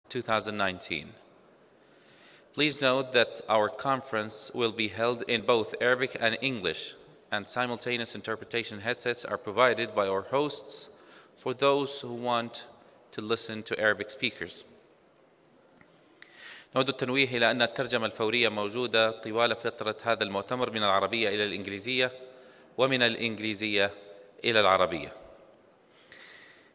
2019. Please note that our conference will be held in both Arabic and English, and simultaneous interpretation headsets are provided by our hosts for those who want to listen to Arabic speakers. نود التنويه إلى أن الترجمة الفورية موجودة طوال فترة هذا المؤتمر من العربية إلى الإنجليزية ومن الإنجليزية إلى العربية.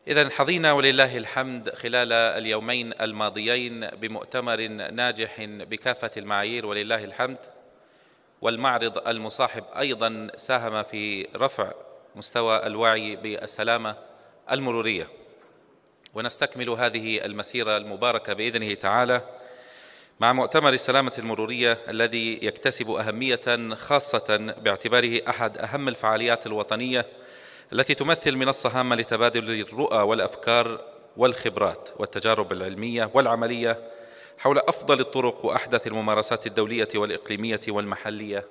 إذن حظينا ولله الحمد خلال اليومين الماضيين بمؤتمر ناجح بكافة المعايير ولله الحمد، والمعرض المصاحب أيضا ساهم في رفع مستوى الوعي بالسلامة المرورية، ونستكمل هذه المسيرة المباركة بإذنه تعالى مع مؤتمر السلامة المرورية الذي يكتسب أهمية خاصة باعتباره أحد أهم الفعاليات الوطنية التي تمثل منصة هامة لتبادل الرؤى والأفكار والخبرات والتجارب العلمية والعملية حول أفضل الطرق وأحدث الممارسات الدولية والإقليمية والمحلية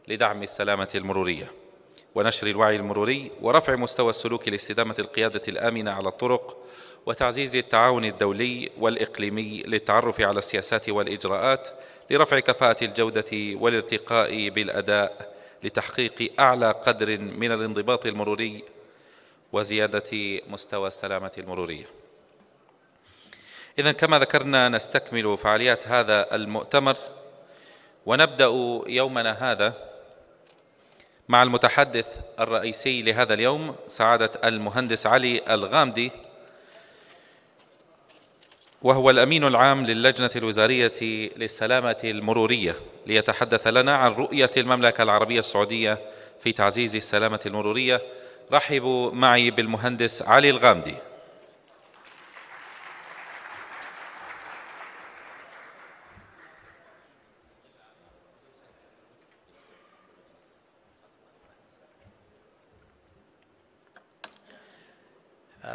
لدعم السلامة المرورية ونشر الوعي المروري ورفع مستوى السلوك لاستدامة القيادة الآمنة على الطرق وتعزيز التعاون الدولي والإقليمي للتعرف على السياسات والإجراءات لرفع كفاءة الجودة والارتقاء بالأداء لتحقيق أعلى قدر من الانضباط المروري وزيادة مستوى السلامة المرورية. إذن كما ذكرنا نستكمل فعاليات هذا المؤتمر، ونبدأ يومنا هذا مع المتحدث الرئيسي لهذا اليوم سعادة المهندس علي الغامدي، وهو الأمين العام للجنة الوزارية للسلامة المرورية، ليتحدث لنا عن رؤية المملكة العربية السعودية في تعزيز السلامة المرورية. رحبوا معي بالمهندس علي الغامدي.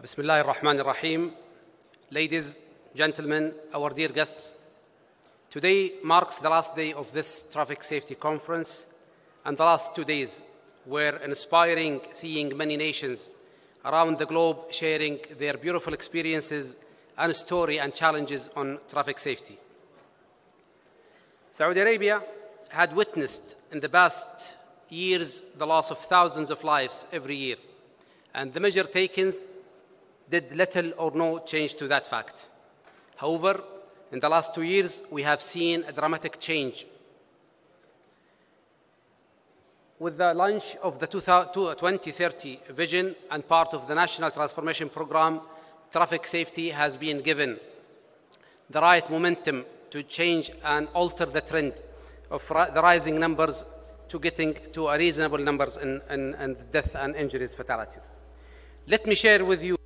بسم الله الرحمن الرحيم. Ladies, gentlemen, our dear guests, today marks the last day of this traffic safety conference, and the last 2 days were inspiring, seeing many nations around the globe sharing their beautiful experiences and story and challenges on traffic safety. Saudi Arabia had witnessed in the past years the loss of thousands of lives every year, and the measure taken did little or no change to that fact. However, in the last 2 years, we have seen a dramatic change. With the launch of the 2030 vision and part of the National Transformation Program, traffic safety has been given the right momentum to change and alter the trend of the rising numbers to getting to a reasonable numbers in death and injuries, fatalities. Let me share with you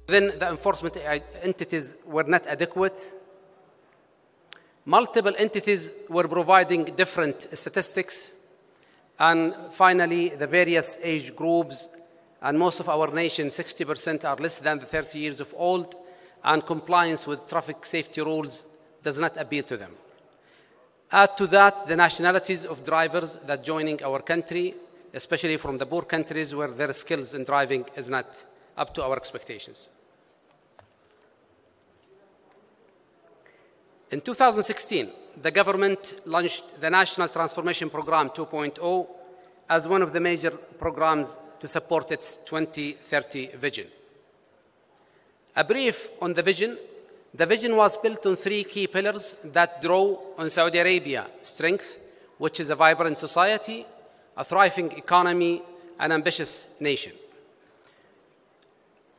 then the enforcement entities were not adequate. Multiple entities were providing different statistics. And finally, the various age groups, and most of our nation, 60% are less than 30 years of old, and compliance with traffic safety rules does not appeal to them. Add to that the nationalities of drivers that joining our country, especially from the poor countries where their skills in driving is not up to our expectations. In 2016, the government launched the National Transformation Program 2.0 as one of the major programs to support its 2030 vision. A brief on the vision. The vision was built on three key pillars that draw on Saudi Arabia's strength, which is a vibrant society, a thriving economy, an ambitious nation.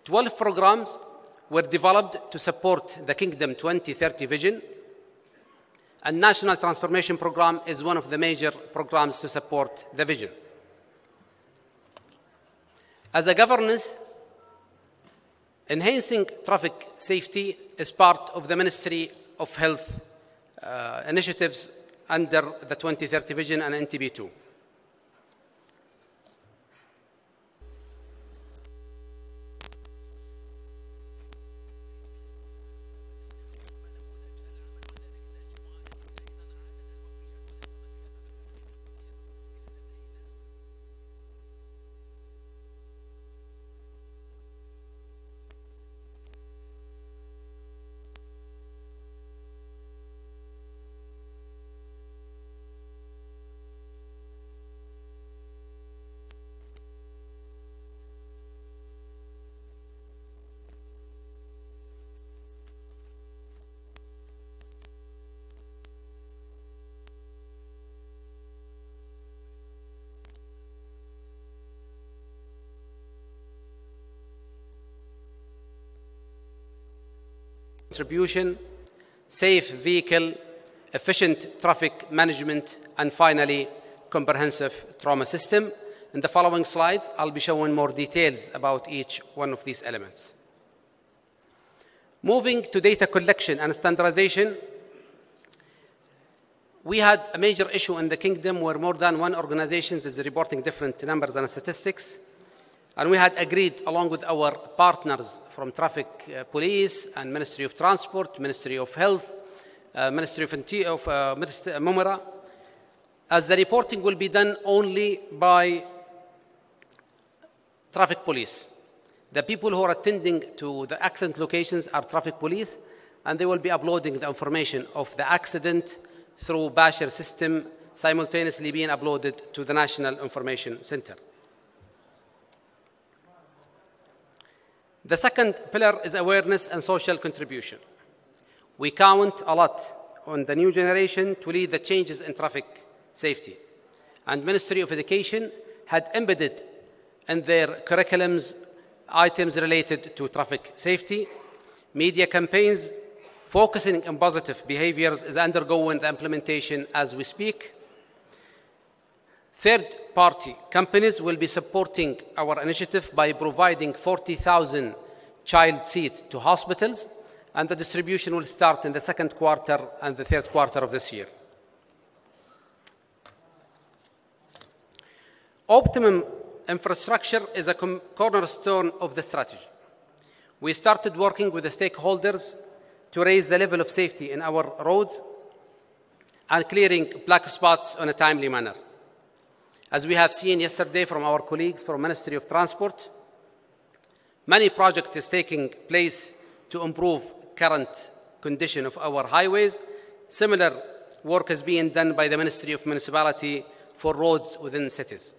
12 programs were developed to support the Kingdom 2030 vision. A National Transformation Program is one of the major programs to support the vision. As a governance, enhancing traffic safety is part of the Ministry of Health initiatives under the 2030 vision and NTB2. Contribution, safe vehicle, efficient traffic management, and finally, comprehensive trauma system. In the following slides, I'll be showing more details about each one of these elements. Moving to data collection and standardization, we had a major issue in the kingdom where more than one organization is reporting different numbers and statistics. And we had agreed, along with our partners from Traffic Police and Ministry of Transport, Ministry of Health, Ministry of Mumra, as the reporting will be done only by Traffic Police. The people who are attending to the accident locations are Traffic Police, and they will be uploading the information of the accident through Bashir system, simultaneously being uploaded to the National Information Center. The second pillar is awareness and social contribution. We count a lot on the new generation to lead the changes in traffic safety. And Ministry of Education had embedded in their curriculums items related to traffic safety. Media campaigns focusing on positive behaviors is undergoing the implementation as we speak. Third-party companies will be supporting our initiative by providing 40,000 child seats to hospitals, and the distribution will start in the second quarter and the third quarter of this year. Optimum infrastructure is a cornerstone of the strategy. We started working with the stakeholders to raise the level of safety in our roads and clearing black spots in a timely manner. As we have seen yesterday from our colleagues from Ministry of Transport, many projects are taking place to improve current condition of our highways. Similar work is being done by the Ministry of Municipality for roads within cities.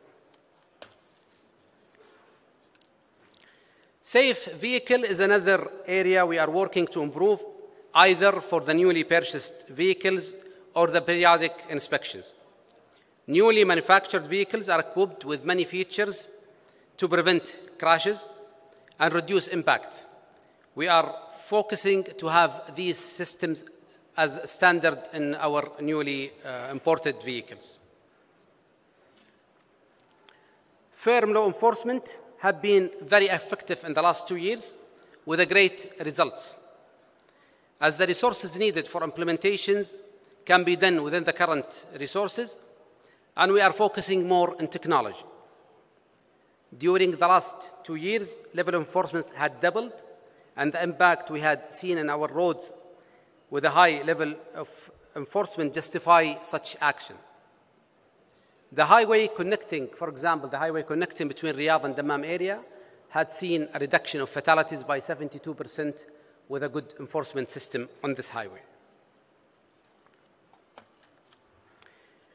Safe vehicle is another area we are working to improve, either for the newly purchased vehicles or the periodic inspections. Newly manufactured vehicles are equipped with many features to prevent crashes and reduce impact. We are focusing to have these systems as standard in our newly imported vehicles. Firm law enforcement have been very effective in the last 2 years with great results, as the resources needed for implementations can be done within the current resources, and we are focusing more on technology. During the last 2 years, level enforcement had doubled, and the impact we had seen in our roads with a high level of enforcement justify such action. The highway connecting, for example, the highway connecting between Riyadh and Dammam area had seen a reduction of fatalities by 72% with a good enforcement system on this highway.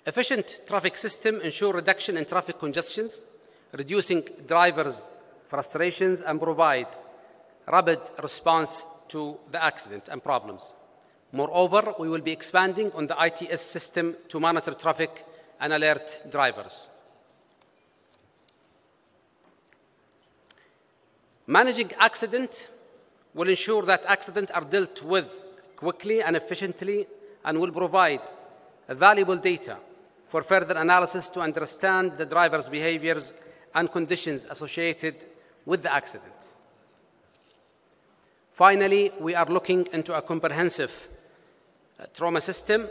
Efficient traffic system ensure reduction in traffic congestions, reducing drivers' frustrations, and provide rapid response to the accident and problems. Moreover, we will be expanding on the ITS system to monitor traffic and alert drivers. Managing accident will ensure that accidents are dealt with quickly and efficiently and will provide valuable data for further analysis to understand the driver's behaviors and conditions associated with the accident. Finally, we are looking into a comprehensive trauma system,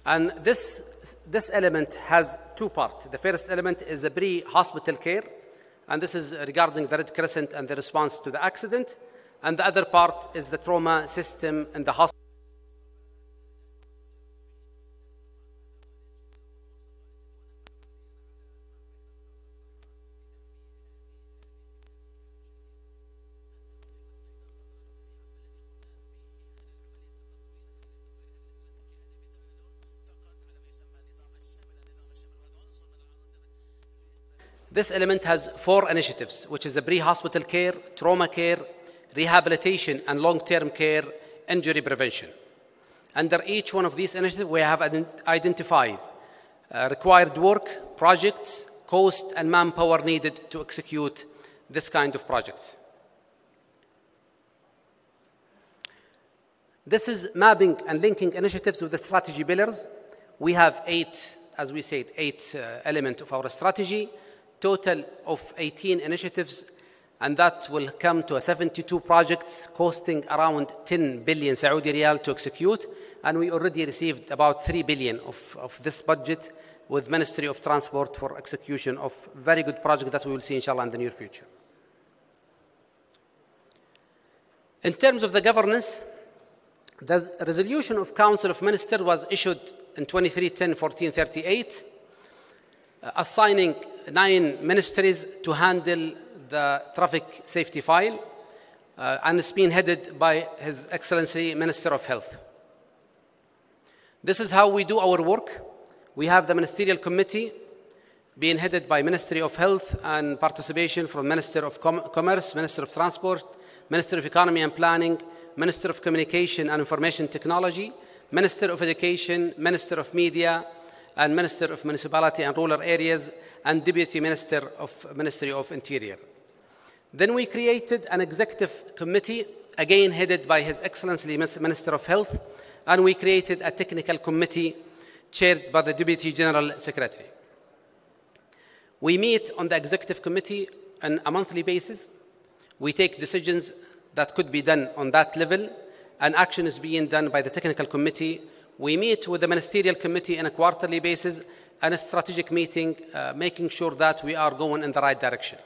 and this element has two parts. The first element is the pre-hospital care, and this is regarding the Red Crescent and the response to the accident, and the other part is the trauma system in the hospital. This element has 4 initiatives, which is the pre-hospital care, trauma care, rehabilitation, and long-term care, injury prevention. Under each one of these initiatives, we have identified required work, projects, cost, and manpower needed to execute this kind of projects. This is mapping and linking initiatives with the strategy pillars. We have 8, as we said, 8 elements of our strategy. Total of 18 initiatives, and that will come to 72 projects costing around 10 billion Saudi riyal to execute, and we already received about 3 billion of this budget with Ministry of Transport for execution of very good project that we will see inshallah in the near future. In terms of the governance, the resolution of Council of Ministers was issued in 23/10/1438, assigning 9 ministries to handle the traffic safety file, and it's been headed by His Excellency Minister of Health. This is how we do our work. We have the ministerial committee being headed by Ministry of Health and participation from Minister of Commerce, Minister of Transport, Minister of Economy and Planning, Minister of Communication and Information Technology, Minister of Education, Minister of Media, and Minister of Municipality and Rural Areas, and Deputy Minister of Ministry of Interior. Then we created an executive committee, again headed by His Excellency Minister of Health, and we created a technical committee chaired by the Deputy General Secretary. We meet on the executive committee on a monthly basis. We take decisions that could be done on that level, and action is being done by the technical committee. We meet with the ministerial committee on a quarterly basis and a strategic meeting, making sure that we are going in the right direction.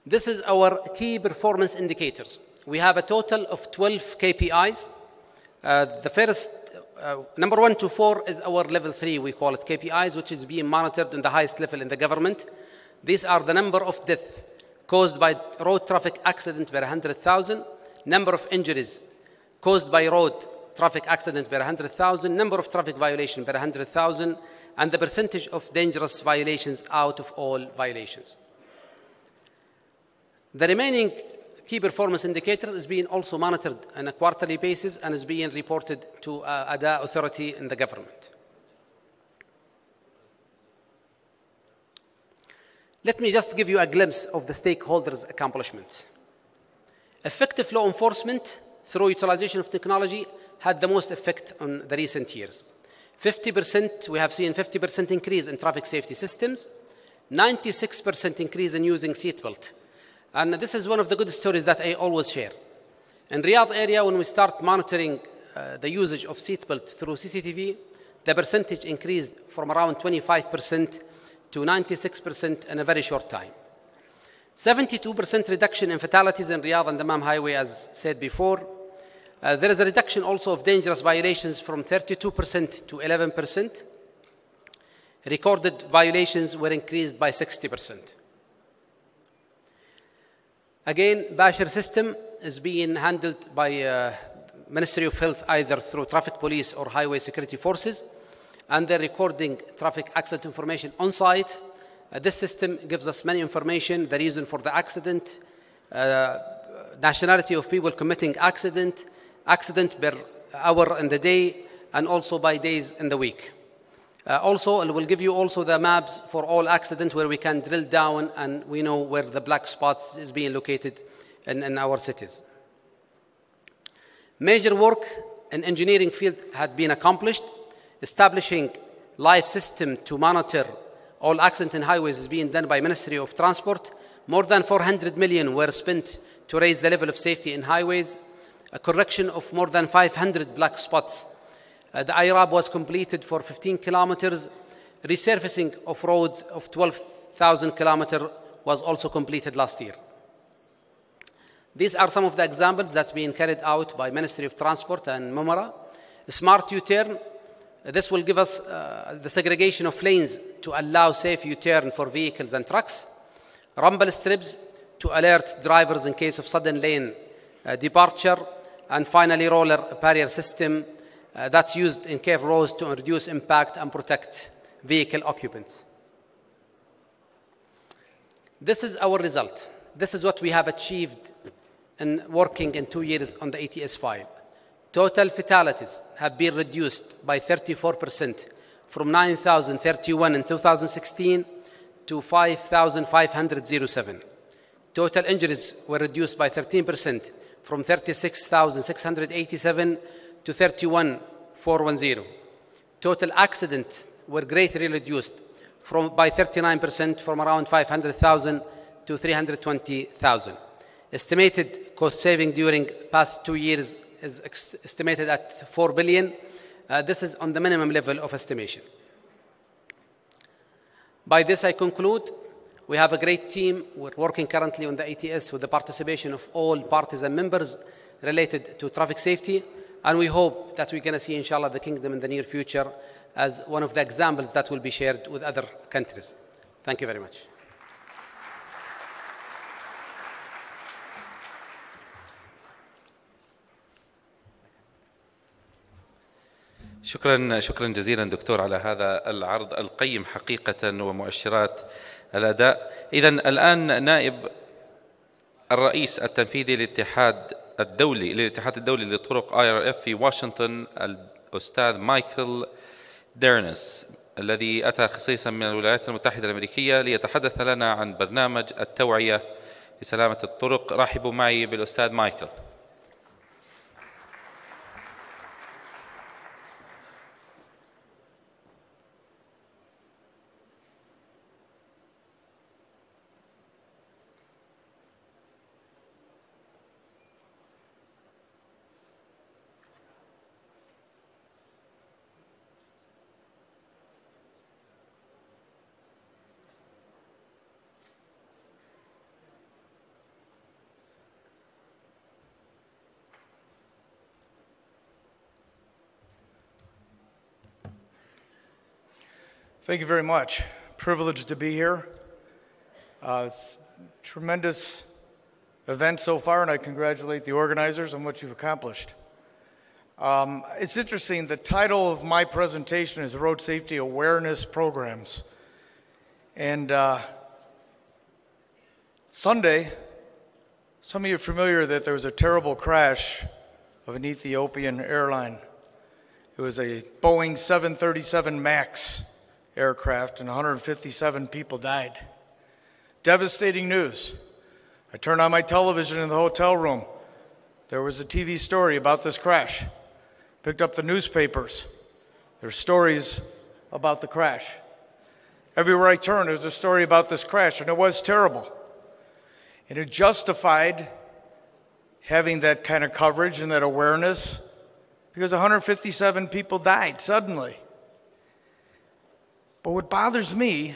This is our key performance indicators. We have a total of 12 KPIs. The first, number 1 to 4 is our level 3, we call it KPIs, which is being monitored in the highest level in the government. These are the number of deaths caused by road traffic accident per 100,000, number of injuries caused by road traffic accident per 100,000, number of traffic violations per 100,000, and the percentage of dangerous violations out of all violations. The remaining key performance indicators is being also monitored on a quarterly basis and is being reported to ADA authority in the government. Let me just give you a glimpse of the stakeholders' accomplishments. Effective law enforcement through utilization of technology had the most effect on the recent years. 50%, we have seen 50% increase in traffic safety systems, 96% increase in using seatbelt. And this is one of the good stories that I always share. In Riyadh area, when we start monitoring the usage of seatbelt through CCTV, the percentage increased from around 25% to 96% in a very short time. 72% reduction in fatalities in Riyadh and Dammam Highway, as said before. There is a reduction also of dangerous violations from 32% to 11%. Recorded violations were increased by 60%. Again, Bashir system is being handled by Ministry of Health either through traffic police or highway security forces, and they're recording traffic accident information on site. This system gives us many information, the reason for the accident, nationality of people committing accident per hour in the day, and also by days in the week. Also, it will give you also the maps for all accidents where we can drill down and we know where the black spots is being located in our cities. Major work in engineering field had been accomplished. Establishing live system to monitor all accidents in highways is being done by Ministry of Transport. More than 400 million were spent to raise the level of safety in highways. A correction of more than 500 black spots. The IRAB was completed for 15 kilometers. Resurfacing of roads of 12,000 kilometers was also completed last year. These are some of the examples that's being carried out by Ministry of Transport and MUMRA. Smart U-turn. This will give us the segregation of lanes to allow safe U-turn for vehicles and trucks. Rumble strips to alert drivers in case of sudden lane departure. And finally, roller barrier system that's used in cave roads to reduce impact and protect vehicle occupants. This is our result. This is what we have achieved in working in 2 years on the ATS file. Total fatalities have been reduced by 34% from 9,031 in 2016 to 5,507. Total injuries were reduced by 13% from 36,687 to 31,410. Total accidents were greatly reduced by 39% from around 500,000 to 320,000. Estimated cost saving during past 2 years is estimated at 4 billion. This is on the minimum level of estimation. By this I conclude. We have a great team. We're working currently on the ATS with the participation of all parties and members related to traffic safety. And we hope that we're going to see, inshallah, the kingdom in the near future as one of the examples that will be shared with other countries. Thank you very much. شكرا جزيلا دكتور على هذا العرض القيم حقيقة ومؤشرات الأداء. إذن الآن نائب الرئيس التنفيذي للاتحاد الدولي لطرق IRF في واشنطن الأستاذ مايكل ديرنس، الذي أتى خصيصا من الولايات المتحدة الأمريكية ليتحدث لنا عن برنامج التوعية لسلامة الطرق. رحبوا معي بالأستاذ مايكل. Thank you very much. Privileged to be here. Tremendous event so far, and I congratulate the organizers on what you've accomplished. It's interesting, the title of my presentation is Road Safety Awareness Programs. And Sunday, some of you are familiar that there was a terrible crash of an Ethiopian airline. It was a Boeing 737 MAX aircraft, and 157 people died. Devastating news. I turned on my television in the hotel room. There was a TV story about this crash. Picked up the newspapers. There's stories about the crash. Everywhere I turned, there's a story about this crash, and it was terrible. And it justified having that kind of coverage and that awareness because 157 people died suddenly. But what bothers me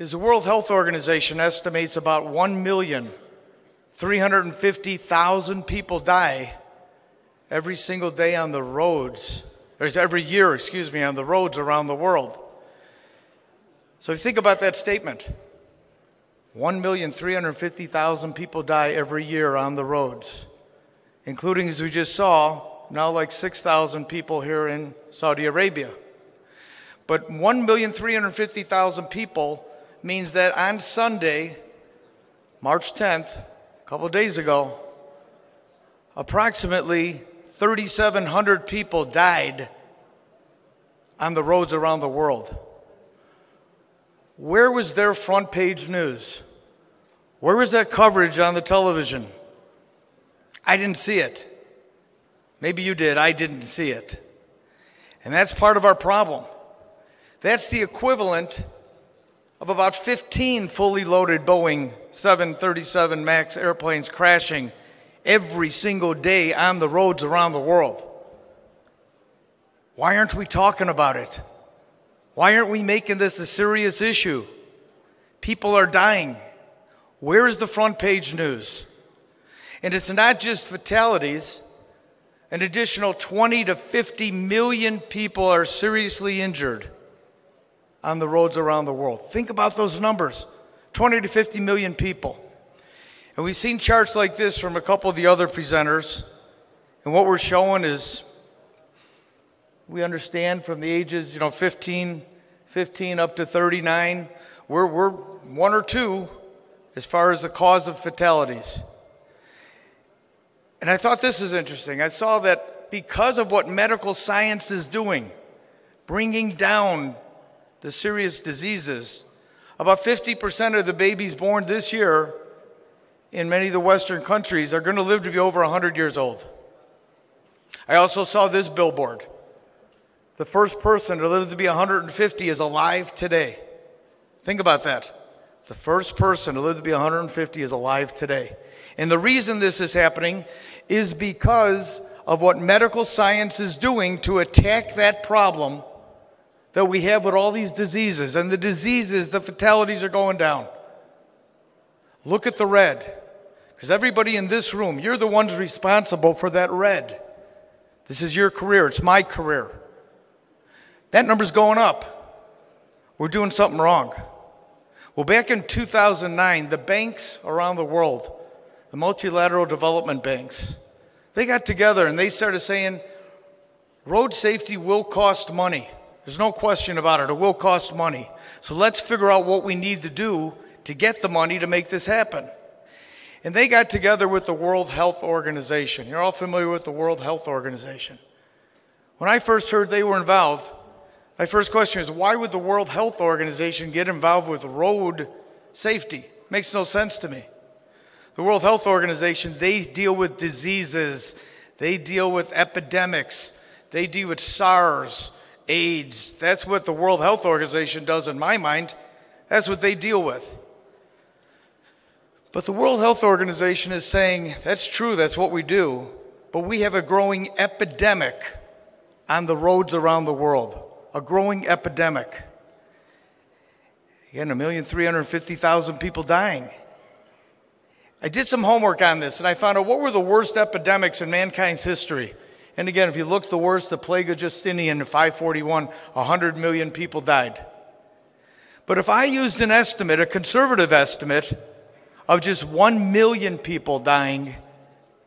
is the World Health Organization estimates about 1,350,000 people die every single day on the roads, or every year, on the roads around the world. So if you think about that statement, 1,350,000 people die every year on the roads, including, as we just saw, now like 6,000 people here in Saudi Arabia. But 1,350,000 people means that on Sunday, March 10th, a couple of days ago, approximately 3,700 people died on the roads around the world. Where was their front page news? Where was that coverage on the television? I didn't see it. Maybe you did. I didn't see it. And that's part of our problem. That's the equivalent of about 15 fully loaded Boeing 737 MAX airplanes crashing every single day on the roads around the world. Why aren't we talking about it? Why aren't we making this a serious issue? People are dying. Where is the front page news? And it's not just fatalities. An additional 20 to 50 million people are seriously injured on the roads around the world. Think about those numbers, 20 to 50 million people. And we've seen charts like this from a couple of the other presenters. And what we're showing is, we understand from the ages, 15 up to 39, we're one or two as far as the cause of fatalities. And I thought this is interesting. I saw that because of what medical science is doing, bringing down the serious diseases, about 50% of the babies born this year in many of the Western countries are going to live to be over 100 years old. I also saw this billboard. The first person to live to be 150 is alive today. Think about that. The first person to live to be 150 is alive today. And the reason this is happening is because of what medical science is doing to attack that problem that we have with all these diseases. And the diseases, the fatalities are going down. Look at the red. Because everybody in this room, you're the ones responsible for that red. This is your career. It's my career. That number's going up. We're doing something wrong. Well, back in 2009, the banks around the world, the multilateral development banks, they got together and they started saying, road safety will cost money. There's no question about it. It will cost money. So let's figure out what we need to do to get the money to make this happen. And they got together with the World Health Organization. You're all familiar with the World Health Organization. When I first heard they were involved, my first question is, why would the World Health Organization get involved with road safety? Makes no sense to me. The World Health Organization, they deal with diseases. They deal with epidemics. They deal with SARS, AIDS. That's what the World Health Organization does in my mind. That's what they deal with. But the World Health Organization is saying, that's true, that's what we do, but we have a growing epidemic on the roads around the world. A growing epidemic. Again, 1,350,000 people dying. I did some homework on this, and I found out what were the worst epidemics in mankind's history. And again, if you look the worst, the plague of Justinian in 541, 100 million people died. But if I used an estimate, a conservative estimate, of just 1 million people dying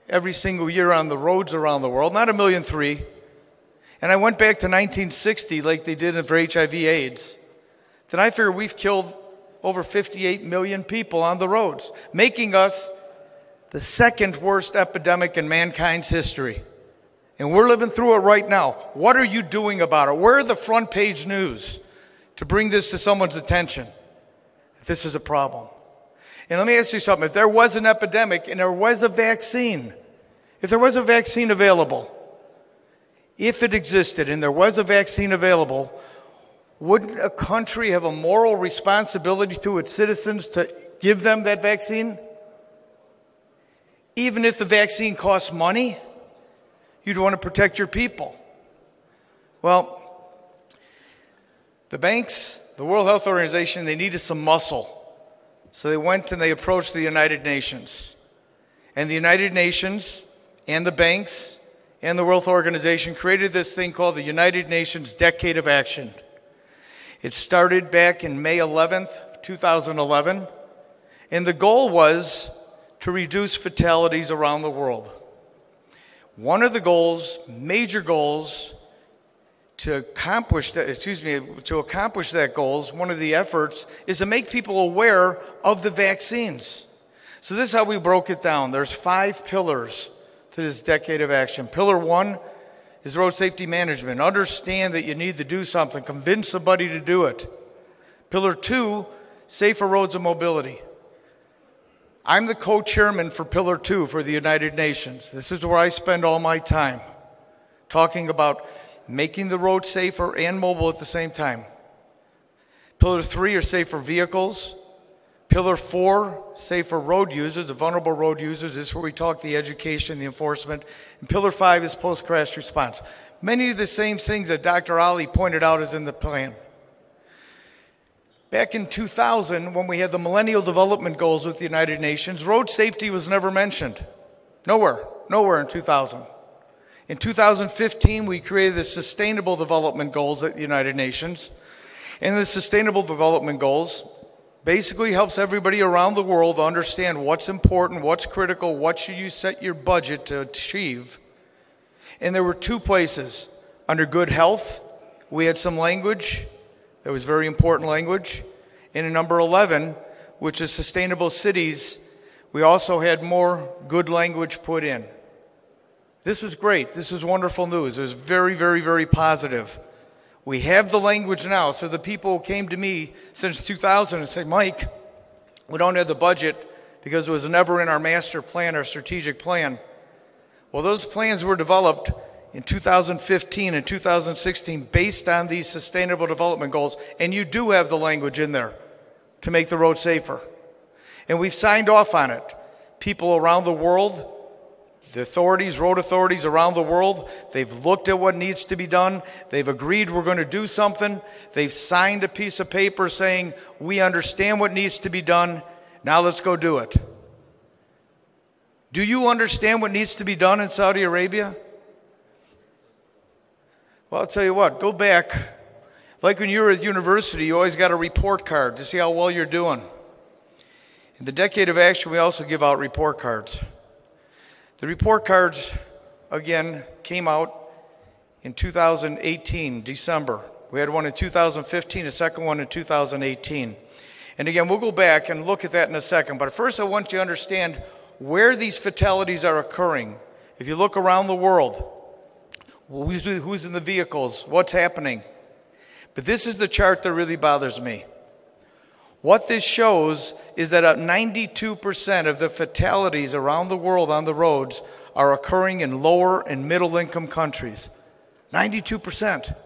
every single year on the roads around the world, not 1,300,000, and I went back to 1960 like they did for HIV/AIDS, then I figure we've killed over 58 million people on the roads, making us the second worst epidemic in mankind's history. And we're living through it right now. What are you doing about it? Where are the front page news to bring this to someone's attention? If this is a problem. And let me ask you something. If there was an epidemic and there was a vaccine, if there was a vaccine available, if it existed and there was a vaccine available, wouldn't a country have a moral responsibility to its citizens to give them that vaccine? Even if the vaccine costs money, you'd want to protect your people. Well, the banks the World Health Organization, they needed some muscle. So they went and they approached the United Nations. And the United Nations and the banks and the World Health Organization created this thing called the United Nations Decade of Action. It started back in May 11th, 2011, and the goal was to reduce fatalities around the world. One of the goals, major goals, to accomplish that goals, one of the efforts is to make people aware of the vaccines. So this is how we broke it down. There's 5 pillars to this decade of action. Pillar 1 is road safety management. Understand that you need to do something. Convince somebody to do it. Pillar 2, safer roads and mobility. I'm the co-chairman for Pillar 2 for the United Nations. This is where I spend all my time, talking about making the road safer and mobile at the same time. Pillar 3 are safer vehicles. Pillar 4, safer road users, the vulnerable road users. This is where we talk the education, the enforcement. And Pillar 5 is post-crash response. Many of the same things that Dr. Ali pointed out is in the plan. Back in 2000, when we had the Millennial Development Goals with the United Nations, road safety was never mentioned. Nowhere in 2000. In 2015, we created the Sustainable Development Goals at the United Nations. And the Sustainable Development Goals basically helps everybody around the world understand what's important, what's critical, what should you set your budget to achieve. And there were 2 places. Under good health, we had some language that was very important language. And in number 11, which is sustainable cities, we also had more good language put in. This was great. This is wonderful news. It was very, very, very positive. We have the language now, so the people who came to me since 2000 and said, Mike, we don't have the budget because it was never in our master plan, our strategic plan. Well, those plans were developed in 2015 and 2016 based on these sustainable development goals, and you do have the language in there to make the road safer. And we've signed off on it. People around the world, the authorities, road authorities around the world, they've looked at what needs to be done. They've agreed we're going to do something. They've signed a piece of paper saying, we understand what needs to be done. Now let's go do it. Do you understand what needs to be done in Saudi Arabia? Well, I'll tell you what, go back. Like when you were at university, you always got a report card to see how well you're doing. In the Decade of Action, we also give out report cards. The report cards, again, came out in 2018, December. We had one in 2015, a second one in 2018. And again, we'll go back and look at that in a second. But first, I want you to understand where these fatalities are occurring. If you look around the world, who's in the vehicles, what's happening. But this is the chart that really bothers me. What this shows is that 92% of the fatalities around the world on the roads are occurring in lower and middle income countries. 92%.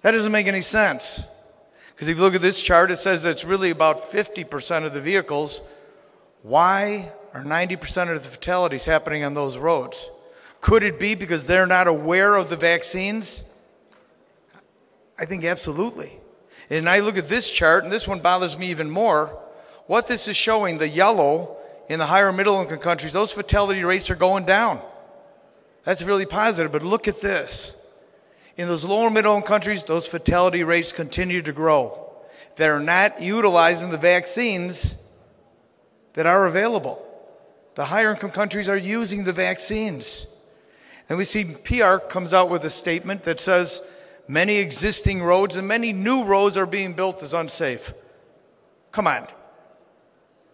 That doesn't make any sense. Because if you look at this chart, it says that it's really about 50% of the vehicles. Why are 90% of the fatalities happening on those roads? Could it be because they're not aware of the vaccines? I think absolutely. And I look at this chart, and this one bothers me even more. What this is showing, the yellow in the higher middle income countries, those fatality rates are going down. That's really positive, but look at this. In those lower middle income countries, those fatality rates continue to grow. They're not utilizing the vaccines that are available. The higher income countries are using the vaccines. And we see PR comes out with a statement that says, many existing roads and many new roads are being built as unsafe. Come on.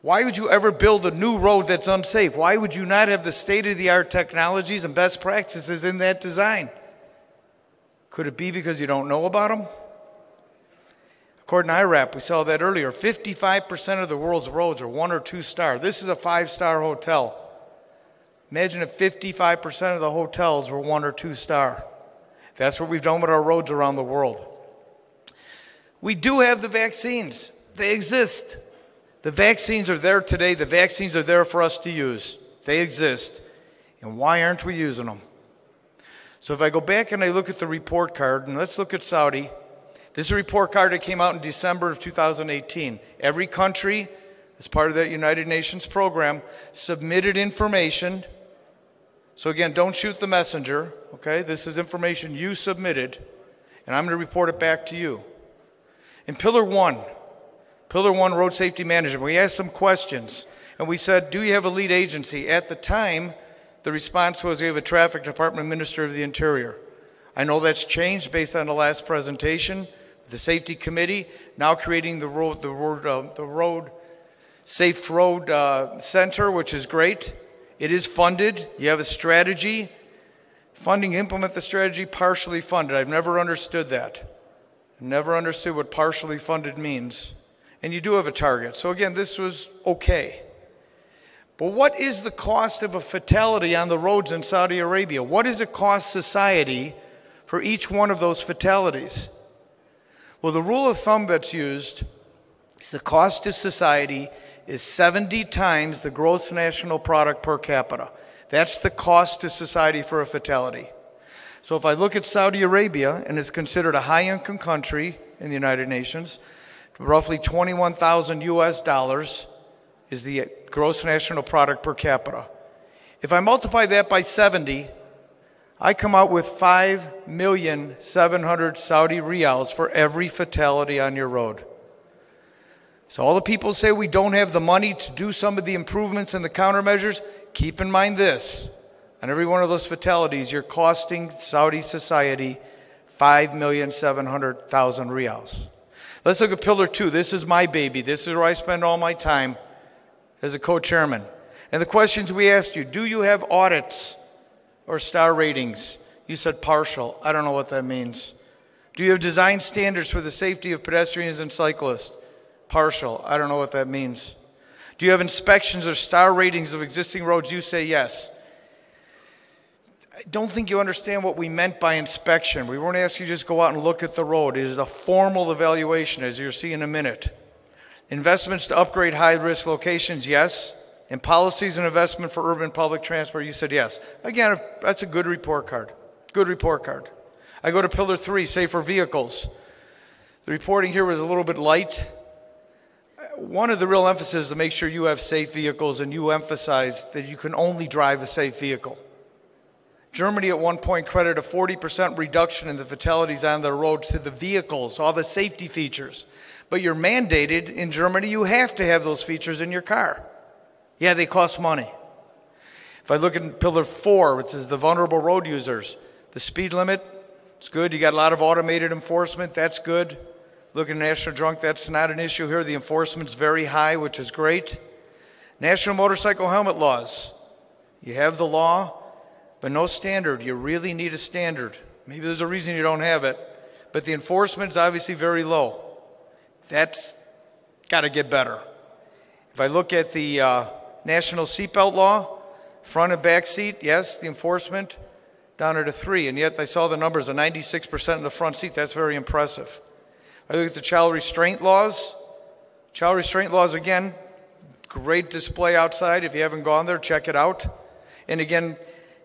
Why would you ever build a new road that's unsafe? Why would you not have the state-of-the-art technologies and best practices in that design? Could it be because you don't know about them? According to IRAP, we saw that earlier, 55% of the world's roads are 1 or 2 star. This is a 5-star hotel. Imagine if 55% of the hotels were 1 or 2 star. That's what we've done with our roads around the world. We do have the vaccines. They exist. The vaccines are there today. The vaccines are there for us to use. They exist. And why aren't we using them? So if I go back and I look at the report card, and let's look at Saudi, This is a report card that came out in December of 2018. Every country, as part of that United Nations program, submitted information. So again, don't shoot the messenger, okay? This is information you submitted, and I'm going to report it back to you. In Pillar 1, road safety management, we asked some questions, and we said, do you have a lead agency? At the time, the response was, we have a traffic department, Minister of the Interior. I know that's changed based on the last presentation. The safety committee now creating the road safe road center, which is great. It is funded. You have a strategy. Funding, implement the strategy, partially funded. I've never understood that. Never understood what partially funded means. And you do have a target. So again, this was okay. But what is the cost of a fatality on the roads in Saudi Arabia? What does it cost society for each one of those fatalities? Well, the rule of thumb that's used is the cost to society is 70 times the gross national product per capita. That's the cost to society for a fatality. So if I look at Saudi Arabia, and it's considered a high-income country in the United Nations, roughly 21,000 US dollars is the gross national product per capita. If I multiply that by 70, I come out with 5,700,000 Saudi riyals for every fatality on your road. So all the people say we don't have the money to do some of the improvements and the countermeasures. Keep in mind this. On every one of those fatalities, you're costing Saudi society 5,700,000 riyals. Let's look at Pillar 2. This is my baby. This is where I spend all my time as a co-chairman. And the questions we asked you, do you have audits or star ratings? You said partial. I don't know what that means. Do you have design standards for the safety of pedestrians and cyclists? Partial. I don't know what that means. Do you have inspections or star ratings of existing roads? You say yes. I don't think you understand what we meant by inspection. We weren't asking you to just go out and look at the road. It is a formal evaluation, as you'll see in a minute. Investments to upgrade high-risk locations, yes. And policies and investment for urban public transport, you said yes. Again, that's a good report card. Good report card. I go to Pillar 3, safer vehicles. The reporting here was a little bit light. One of the real emphasis is to make sure you have safe vehicles, and you emphasize that you can only drive a safe vehicle. Germany at one point credited a 40% reduction in the fatalities on their roads to the vehicles, all the safety features. But you're mandated in Germany, you have to have those features in your car. Yeah, they cost money. If I look at Pillar 4, which is the vulnerable road users, the speed limit, it's good. You got a lot of automated enforcement, that's good. Look at National Drunk, that's not an issue here. The enforcement's very high, which is great. National motorcycle helmet laws. You have the law, but no standard. You really need a standard. Maybe there's a reason you don't have it, but the enforcement's obviously very low. That's got to get better. If I look at the national seatbelt law, front and back seat, yes, the enforcement down at a 3, and yet I saw the numbers of 96% in the front seat. That's very impressive. I look at the child restraint laws. Child restraint laws, again, great display outside. If you haven't gone there, check it out. And again,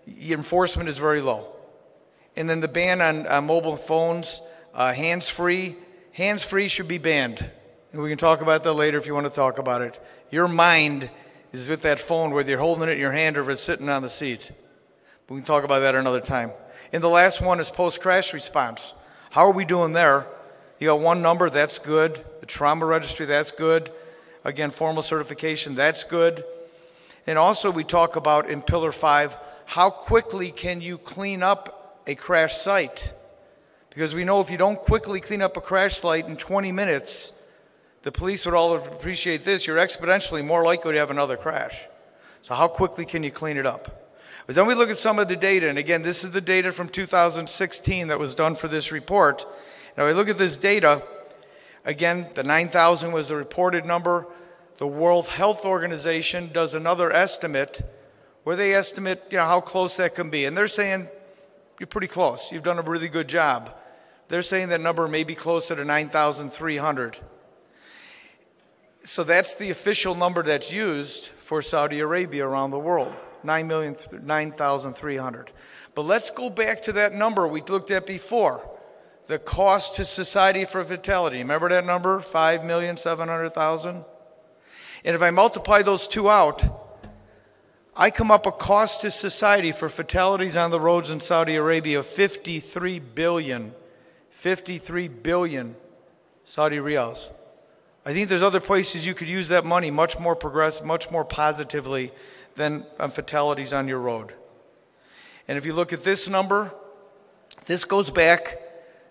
enforcement is very low. And then the ban on mobile phones, hands-free. Hands-free should be banned. And we can talk about that later if you want to talk about it. Your mind is with that phone, whether you're holding it in your hand or if it's sitting on the seat. We can talk about that another time. And the last one is post-crash response. How are we doing there? You got one number, that's good. The trauma registry, that's good. Again, formal certification, that's good. And also we talk about in Pillar 5, how quickly can you clean up a crash site? Because we know if you don't quickly clean up a crash site in 20 minutes, the police would all appreciate this, you're exponentially more likely to have another crash. So how quickly can you clean it up? But then we look at some of the data, and again, this is the data from 2016 that was done for this report. Now we look at this data, again, the 9,000 was the reported number. The World Health Organization does another estimate where they estimate how close that can be. And they're saying, you're pretty close. You've done a really good job. They're saying that number may be closer to 9,300. So that's the official number that's used for Saudi Arabia around the world, 9,300. But let's go back to that number we looked at before. the cost to society for fatality. Remember that number? 5,700,000? And if I multiply those two out, I come up a cost to society for fatalities on the roads in Saudi Arabia of 53 billion Saudi riyals. I think there's other places you could use that money much more progressive, much more positively than on fatalities on your road. And if you look at this number, this goes back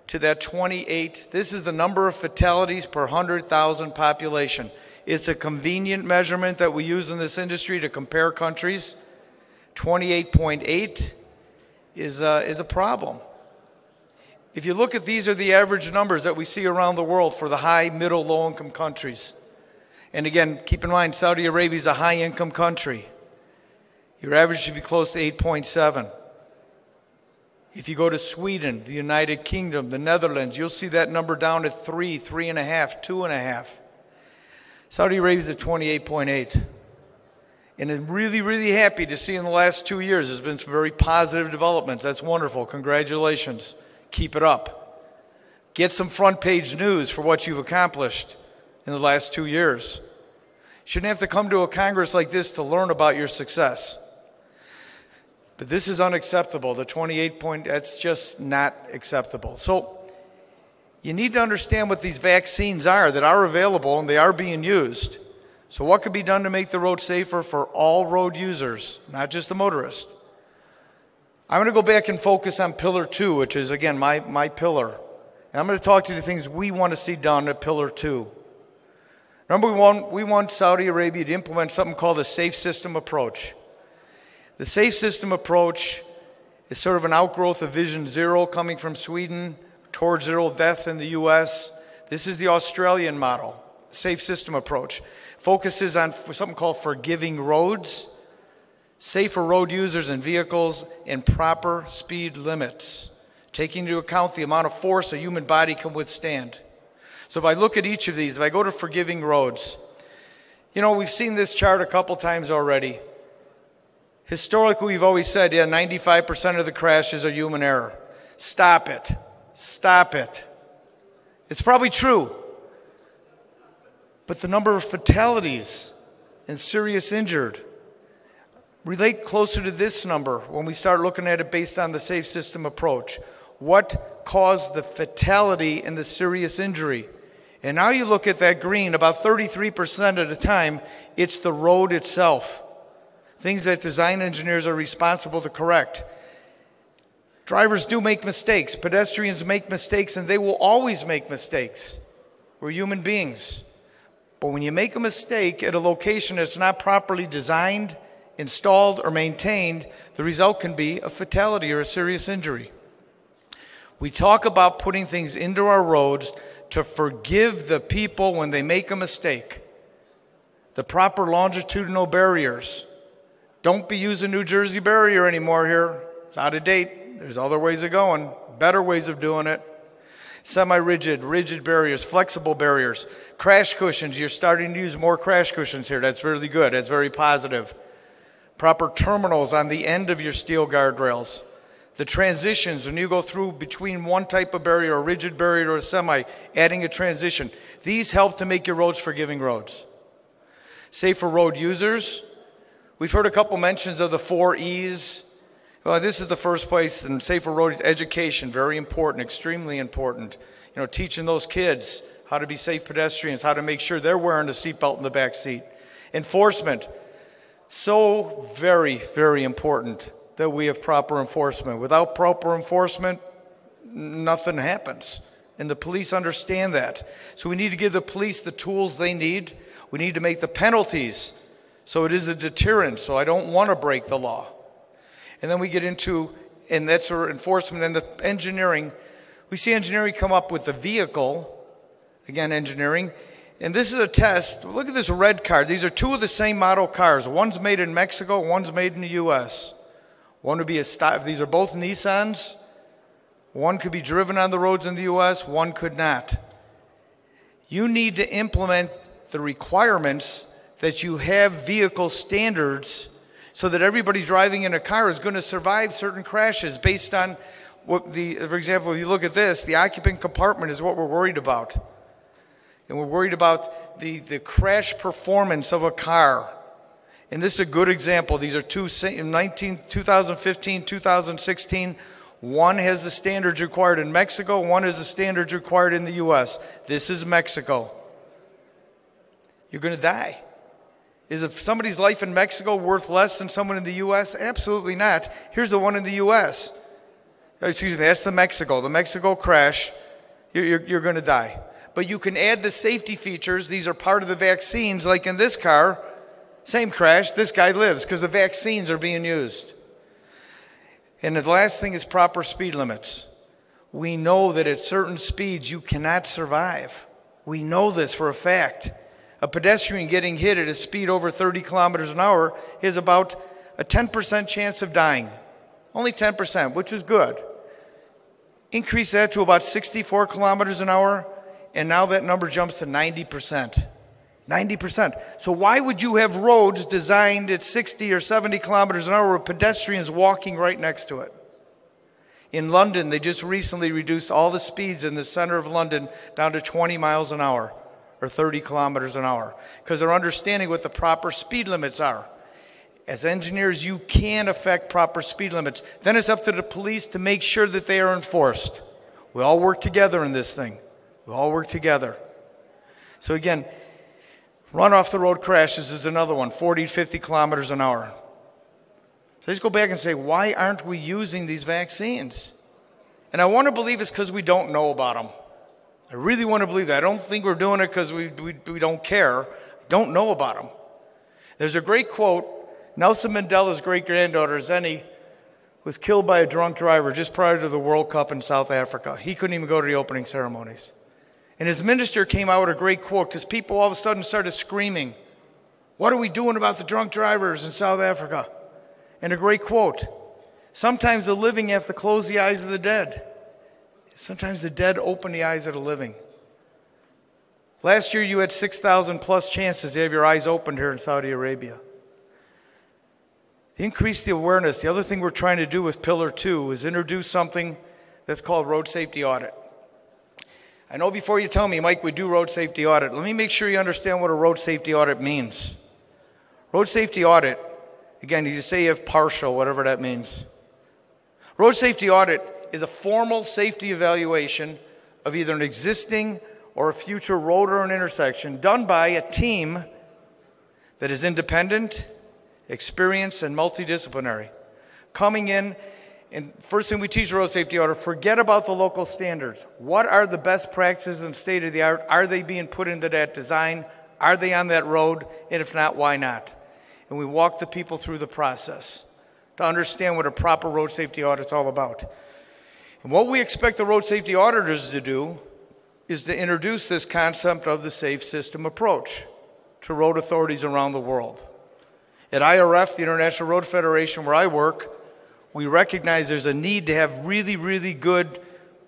to that 28. This is the number of fatalities per 100,000 population. It's a convenient measurement that we use in this industry to compare countries. 28.8 is a problem. If you look at these are the average numbers that we see around the world for the high, middle, low-income countries. And again, keep in mind, Saudi Arabia is a high-income country. Your average should be close to 8.7. If you go to Sweden, the United Kingdom, the Netherlands, you'll see that number down to 3, 3.5, 2.5. Saudi Arabia is at 28.8. And I'm really, really happy to see in the last 2 years there's been some very positive developments. That's wonderful. Congratulations. Keep it up. Get some front page news for what you've accomplished in the last 2 years. You shouldn't have to come to a Congress like this to learn about your success. But this is unacceptable. The 28 point, that's just not acceptable. So you need to understand what these vaccines are that are available and they are being used. So what could be done to make the road safer for all road users, not just the motorist? I'm going to go back and focus on pillar 2, which is, again, my pillar. And I'm going to talk to you the things we want to see done at pillar 2. Number one, we want Saudi Arabia to implement something called the safe system approach. The safe system approach is sort of an outgrowth of Vision Zero coming from Sweden towards zero death in the U.S. This is the Australian model, the safe system approach. Focuses on something called forgiving roads, safer road users and vehicles, and proper speed limits, taking into account the amount of force a human body can withstand. So if I look at each of these, if I go to forgiving roads, you know, we've seen this chart a couple times already. Historically, we've always said, yeah, 95% of the crashes are human error. Stop it. Stop it. It's probably true. But the number of fatalities and serious injured relate closer to this number when we start looking at it based on the safe system approach. What caused the fatality and the serious injury? And now you look at that green, about 33% of the time, it's the road itself. Things that design engineers are responsible to correct. Drivers do make mistakes. Pedestrians make mistakes, and they will always make mistakes. We're human beings. But when you make a mistake at a location that's not properly designed, installed, or maintained, the result can be a fatality or a serious injury. We talk about putting things into our roads to forgive the people when they make a mistake. The proper longitudinal barriers. Don't be using New Jersey barrier anymore here. It's out of date. There's other ways of going, better ways of doing it. Semi-rigid, rigid barriers, flexible barriers. Crash cushions, you're starting to use more crash cushions here. That's really good. That's very positive. Proper terminals on the end of your steel guardrails. The transitions, when you go through between one type of barrier, a rigid barrier or a semi, adding a transition. These help to make your roads forgiving roads. Safer road users. We've heard a couple mentions of the 4 E's. Well, this is the first place, and safer road education, very important, extremely important. You know, teaching those kids how to be safe pedestrians, how to make sure they're wearing the seatbelt in the back seat. Enforcement, so very, very important that we have proper enforcement. Without proper enforcement, nothing happens. And the police understand that. So we need to give the police the tools they need. We need to make the penalties so it is a deterrent, so I don't want to break the law. And then we get into, and that's our enforcement and the engineering. We see engineering come up with the vehicle, again, engineering. And this is a test. Look at this red car. These are 2 of the same model cars. One's made in Mexico, one's made in the U.S. One would be a style. These are both Nissans. One could be driven on the roads in the U.S., one could not. You need to implement the requirements that you have vehicle standards so that everybody driving in a car is going to survive certain crashes based on For example, if you look at this, the occupant compartment is what we're worried about. And we're worried about the crash performance of a car. And this is a good example. These are 2015, 2016. One has the standards required in Mexico, one has the standards required in the US. This is Mexico. You're going to die. Is somebody's life in Mexico worth less than someone in the US? Absolutely not. Here's the one in the US. Excuse me, that's the Mexico crash. You're going to die. But you can add the safety features. These are part of the vaccines, like in this car. Same crash, this guy lives because the vaccines are being used. And the last thing is proper speed limits. We know that at certain speeds you cannot survive. We know this for a fact. A pedestrian getting hit at a speed over 30 kilometers an hour has about a 10% chance of dying. Only 10%, which is good. Increase that to about 64 kilometers an hour, and now that number jumps to 90%. 90%. So why would you have roads designed at 60 or 70 kilometers an hour with pedestrians walking right next to it? In London, they just recently reduced all the speeds in the center of London down to 20 miles an hour or 30 kilometers an hour because they're understanding what the proper speed limits are. As engineers, you can affect proper speed limits. Then it's up to the police to make sure that they are enforced. We all work together in this thing. We all work together. So again, run off the road crashes is another one, 40, 50 kilometers an hour. So I just go back and say, why aren't we using these vaccines? And I want to believe it's because we don't know about them. I really want to believe that. I don't think we're doing it because we don't care. Don't know about them. There's a great quote. Nelson Mandela's great-granddaughter, Zenny, was killed by a drunk driver just prior to the World Cup in South Africa. He couldn't even go to the opening ceremonies. And his minister came out with a great quote because people all of a sudden started screaming, "What are we doing about the drunk drivers in South Africa?" And a great quote, "Sometimes the living have to close the eyes of the dead. Sometimes the dead open the eyes of the living." Last year you had 6,000 plus chances to have your eyes opened here in Saudi Arabia. To increase the awareness, the other thing we're trying to do with Pillar 2 is introduce something that's called road safety audit. I know before you tell me, Mike, we do road safety audit. Let me make sure you understand what a road safety audit means. Road safety audit, again, you say you have partial, whatever that means. Road safety audit is a formal safety evaluation of either an existing or a future road or an intersection done by a team that is independent, experienced, and multidisciplinary. Coming in, and first thing we teach road safety audit, forget about the local standards. What are the best practices and state of the art? Are they being put into that design? Are they on that road? And if not, why not? And we walk the people through the process to understand what a proper road safety audit is all about. And what we expect the road safety auditors to do is to introduce this concept of the safe system approach to road authorities around the world. At IRF, the International Road Federation, where I work, we recognize there's a need to have really, really good,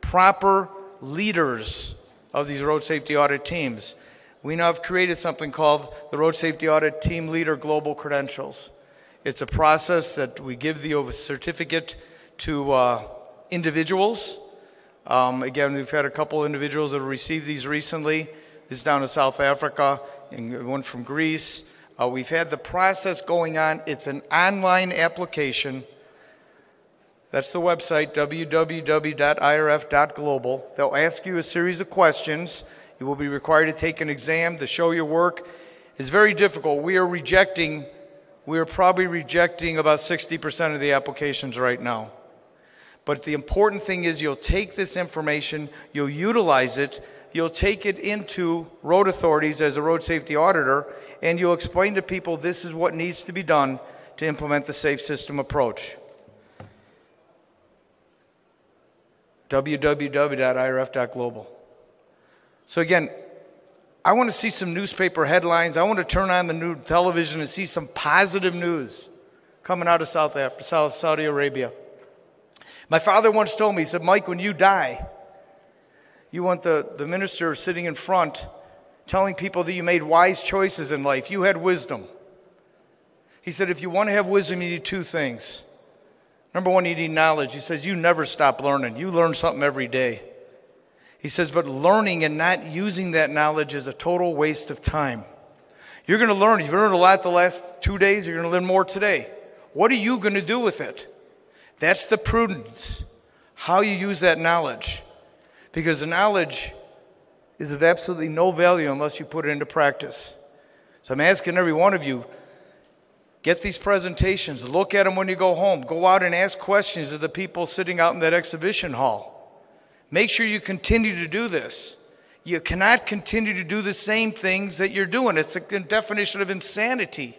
proper leaders of these road safety audit teams. We now have created something called the Road Safety Audit Team Leader Global Credentials. It's a process that we give the certificate to individuals. Again, we've had a couple individuals that have received these recently. This is down in South Africa, and one from Greece. We've had the process going on. It's an online application. That's the website, www.irf.global. They'll ask you a series of questions. You will be required to take an exam to show your work. It's very difficult. We are probably rejecting about 60% of the applications right now. But the important thing is you'll take this information, you'll utilize it, you'll take it into road authorities as a road safety auditor, and you'll explain to people this is what needs to be done to implement the safe system approach. www.irf.global. So again, I want to see some newspaper headlines. I want to turn on the new television and see some positive news coming out of Saudi Arabia. My father once told me, he said, "Mike, when you die, you want the minister sitting in front telling people that you made wise choices in life. You had wisdom." He said, if you want to have wisdom, you need two things. Number one, you need knowledge. He says, you never stop learning. You learn something every day. He says, but learning and not using that knowledge is a total waste of time. You're going to learn. You've learned a lot the last 2 days. You're going to learn more today. What are you going to do with it? That's the prudence, how you use that knowledge. Because the knowledge is of absolutely no value unless you put it into practice. So I'm asking every one of you, get these presentations, look at them when you go home. Go out and ask questions of the people sitting out in that exhibition hall. Make sure you continue to do this. You cannot continue to do the same things that you're doing. It's a definition of insanity.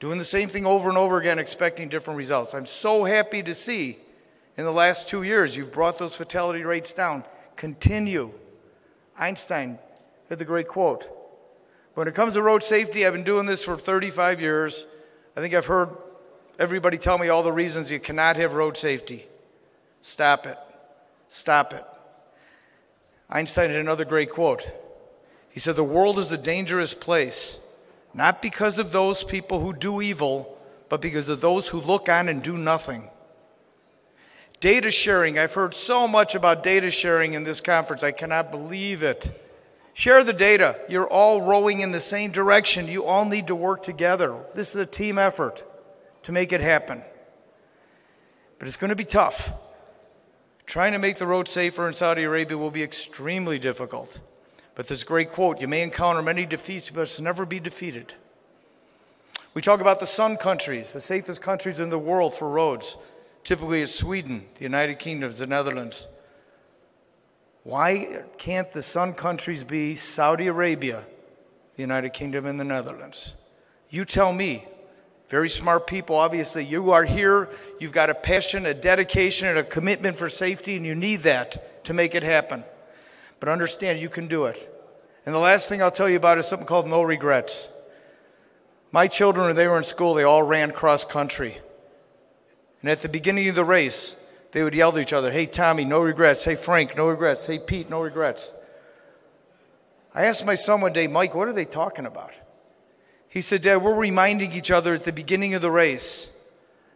Doing the same thing over and over again, expecting different results. I'm so happy to see in the last 2 years you've brought those fatality rates down. Continue. Einstein had the great quote. When it comes to road safety, I've been doing this for 35 years. I think I've heard everybody tell me all the reasons you cannot have road safety. Stop it. Stop it. Einstein had another great quote. He said, the world is a dangerous place, not because of those people who do evil, but because of those who look on and do nothing. Data sharing. I've heard so much about data sharing in this conference. I cannot believe it. Share the data. You're all rowing in the same direction. You all need to work together. This is a team effort to make it happen. But it's going to be tough. Trying to make the road safer in Saudi Arabia will be extremely difficult. But this great quote, you may encounter many defeats, but it's never be defeated. We talk about the sun countries, the safest countries in the world for roads. Typically it's Sweden, the United Kingdom, the Netherlands. Why can't the sun countries be Saudi Arabia, the United Kingdom, and the Netherlands? You tell me. Very smart people, obviously. You are here, you've got a passion, a dedication, and a commitment for safety, and you need that to make it happen. But understand, you can do it. And the last thing I'll tell you about is something called no regrets. My children, when they were in school, they all ran cross country. And at the beginning of the race, they would yell to each other, hey, Tommy, no regrets. Hey, Frank, no regrets. Hey, Pete, no regrets. I asked my son one day, Mike, what are they talking about? He said, Dad, we're reminding each other at the beginning of the race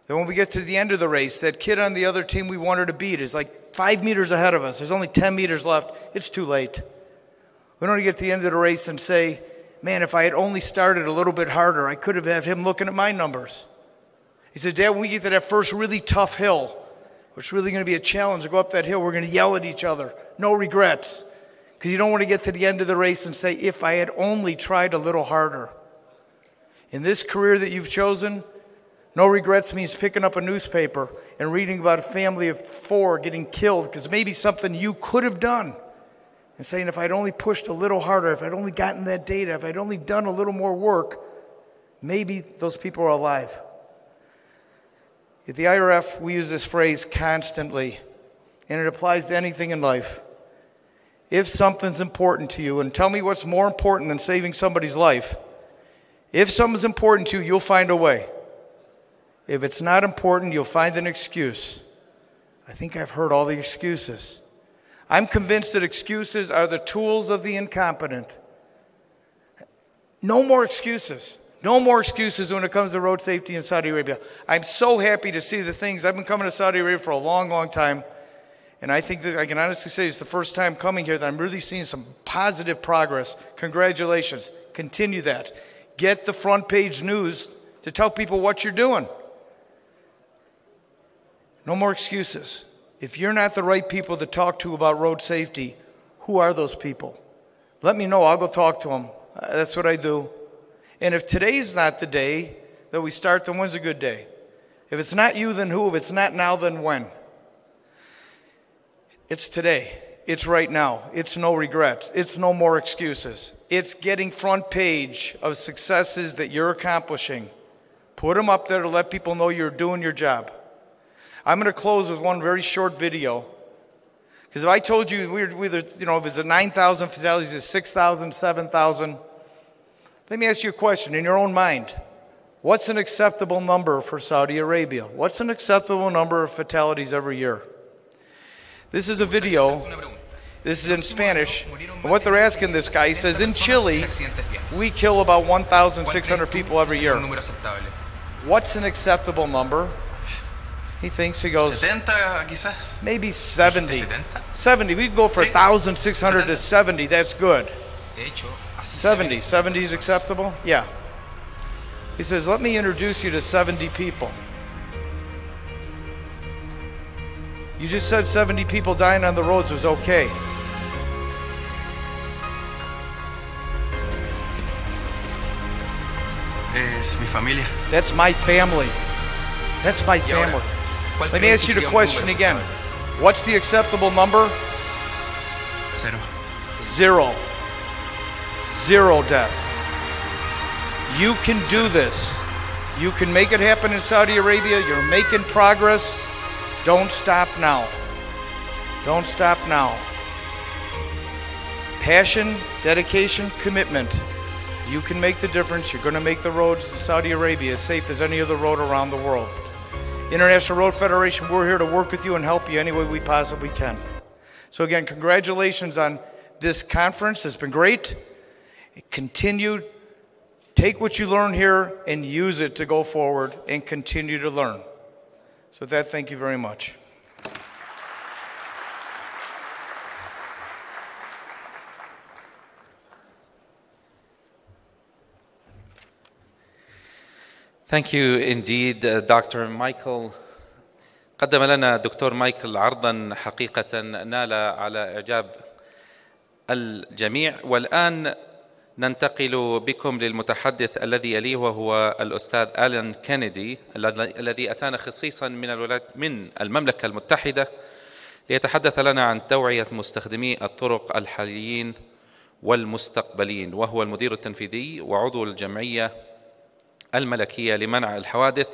that when we get to the end of the race, that kid on the other team we wanted to beat is like 5 meters ahead of us. There's only 10 meters left. It's too late. We don't want to get to the end of the race and say, man, if I had only started a little bit harder, I could have had him looking at my numbers. He said, Dad, when we get to that first really tough hill, which is really going to be a challenge to go up that hill, we're going to yell at each other. No regrets. Because you don't want to get to the end of the race and say, if I had only tried a little harder. In this career that you've chosen, no regrets means picking up a newspaper and reading about a family of 4 getting killed because maybe something you could have done. And saying, if I'd only pushed a little harder, if I'd only gotten that data, if I'd only done a little more work, maybe those people are alive. At the IRF, we use this phrase constantly, and it applies to anything in life. If something's important to you, and tell me what's more important than saving somebody's life. If something's important to you, you'll find a way. If it's not important, you'll find an excuse. I think I've heard all the excuses. I'm convinced that excuses are the tools of the incompetent. No more excuses. No more excuses when it comes to road safety in Saudi Arabia. I'm so happy to see the things. I've been coming to Saudi Arabia for a long, long time. And I think that I can honestly say it's the first time coming here that I'm really seeing some positive progress. Congratulations. Continue that. Get the front page news to tell people what you're doing. No more excuses. If you're not the right people to talk to about road safety, who are those people? Let me know. I'll go talk to them. That's what I do. And if today's not the day that we start, then when's a good day? If it's not you, then who? If it's not now, then when? It's today. It's right now. It's no regrets. It's no more excuses. It's getting front page of successes that you're accomplishing. Put them up there to let people know you're doing your job. I'm going to close with one very short video. Because if I told you, if it's a 9,000 fatalities, it's 6,000, 7,000. Let me ask you a question in your own mind. What's an acceptable number for Saudi Arabia? What's an acceptable number of fatalities every year? This is a video. This is in Spanish. And what they're asking this guy, he says, in Chile, we kill about 1,600 people every year. What's an acceptable number? He thinks, he goes, 70 quizás. maybe 70. 70. 70, we can go for Sí. 1,600 to 70, that's good. De hecho, así 70, se 70 is acceptable? Yeah. He says, let me introduce you to 70 people. You just said 70 people dying on the roads was okay. Es mi familia. That's my family. That's my Y ahora, family. ¿cuál Let me creen ask que you the sería un question número again. aceptable? What's the acceptable number? 0. 0. 0 death. You can do this. You can make it happen in Saudi Arabia. You're making progress. Don't stop now. Don't stop now. Passion, dedication, commitment. You can make the difference. You're going to make the roads to Saudi Arabia as safe as any other road around the world. International Road Federation, we're here to work with you and help you any way we possibly can. So again, congratulations on this conference. It's been great. Continue, take what you learn here and use it to go forward and continue to learn. So with that, thank you very much. Thank you indeed, Dr. Michael. قدم لنا دكتور مايكل عرضا حقيقة نال على إعجاب الجميع، والآن ننتقل بكم للمتحدث الذي يليه وهو الأستاذ آلان كينيدي الذي أتانا خصيصا من المملكة المتحدة ليتحدث لنا عن توعية مستخدمي الطرق الحاليين والمستقبليين، وهو المدير التنفيذي وعضو الجمعية الملكية لمنع الحوادث.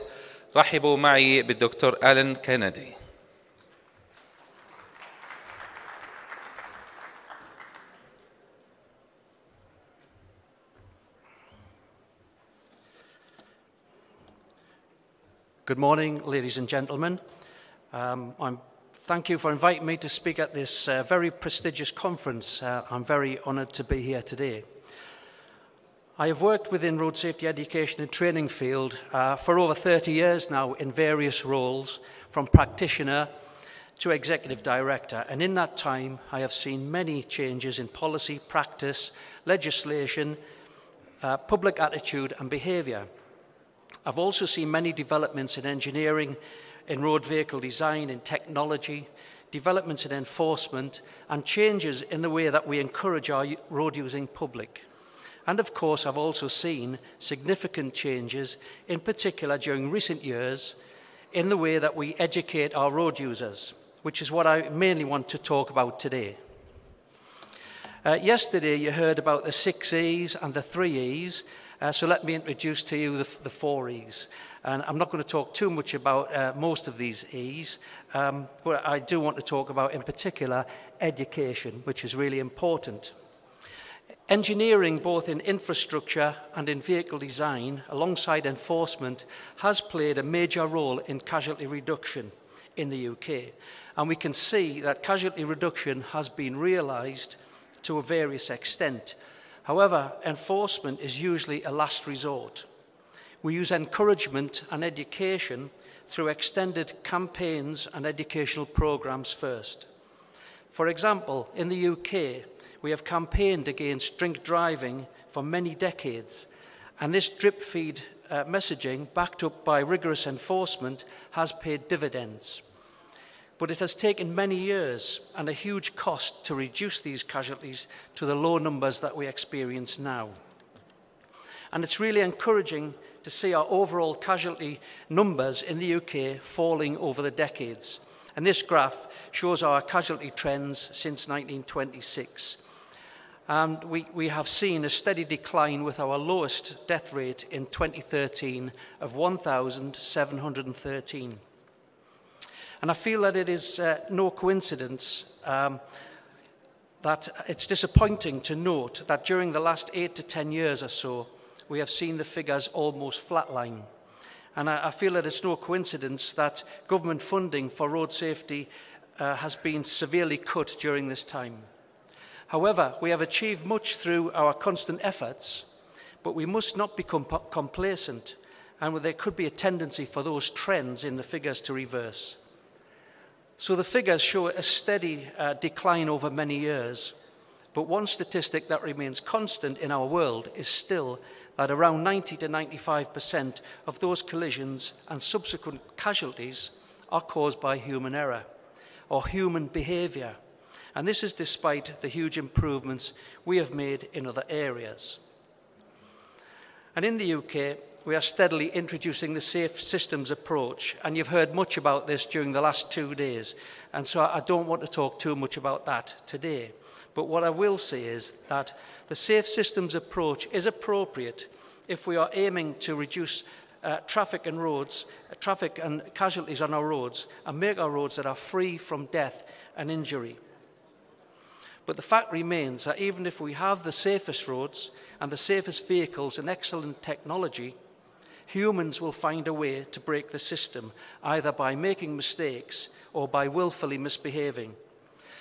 رحبوا معي بالدكتور آلان كينيدي. Good morning, ladies and gentlemen. Thank you for inviting me to speak at this very prestigious conference. I'm very honoured to be here today. I have worked within road safety education and training field for over 30 years now in various roles, from practitioner to executive director. And in that time, I have seen many changes in policy, practice, legislation, public attitude and behaviour. I've also seen many developments in engineering, in road vehicle design, in technology, developments in enforcement, and changes in the way that we encourage our road using public. And of course, I've also seen significant changes, in particular during recent years, in the way that we educate our road users, which is what I mainly want to talk about today. Yesterday, you heard about the 6 E's and the 3 E's, so let me introduce to you the 4 E's. And I'm not going to talk too much about most of these E's, but I do want to talk about, in particular, education, which is really important. Engineering, both in infrastructure and in vehicle design, alongside enforcement, has played a major role in casualty reduction in the UK. And we can see that casualty reduction has been realised to a various extent. However, enforcement is usually a last resort. We use encouragement and education through extended campaigns and educational programmes first. For example, in the UK, we have campaigned against drink driving for many decades, and this drip feed messaging, backed up by rigorous enforcement, has paid dividends. But it has taken many years and a huge cost to reduce these casualties to the low numbers that we experience now. And it's really encouraging to see our overall casualty numbers in the UK falling over the decades. And this graph shows our casualty trends since 1926. And we have seen a steady decline, with our lowest death rate in 2013 of 1,713. And I feel that it is no coincidence that it's disappointing to note that during the last 8 to 10 years or so, we have seen the figures almost flatline. And I feel that it's no coincidence that government funding for road safety has been severely cut during this time. However, we have achieved much through our constant efforts, but we must not become complacent. and there could be a tendency for those trends in the figures to reverse. So the figures show a steady decline over many years, but one statistic that remains constant in our world is still that around 90 to 95% of those collisions and subsequent casualties are caused by human error or human behaviour. And this is despite the huge improvements we have made in other areas. And in the UK, we are steadily introducing the safe systems approach, and you've heard much about this during the last 2 days, and so I don't want to talk too much about that today. But what I will say is that the safe systems approach is appropriate if we are aiming to reduce traffic and casualties on our roads and make our roads that are free from death and injury. But the fact remains that even if we have the safest roads and the safest vehicles and excellent technology, humans will find a way to break the system, either by making mistakes or by willfully misbehaving.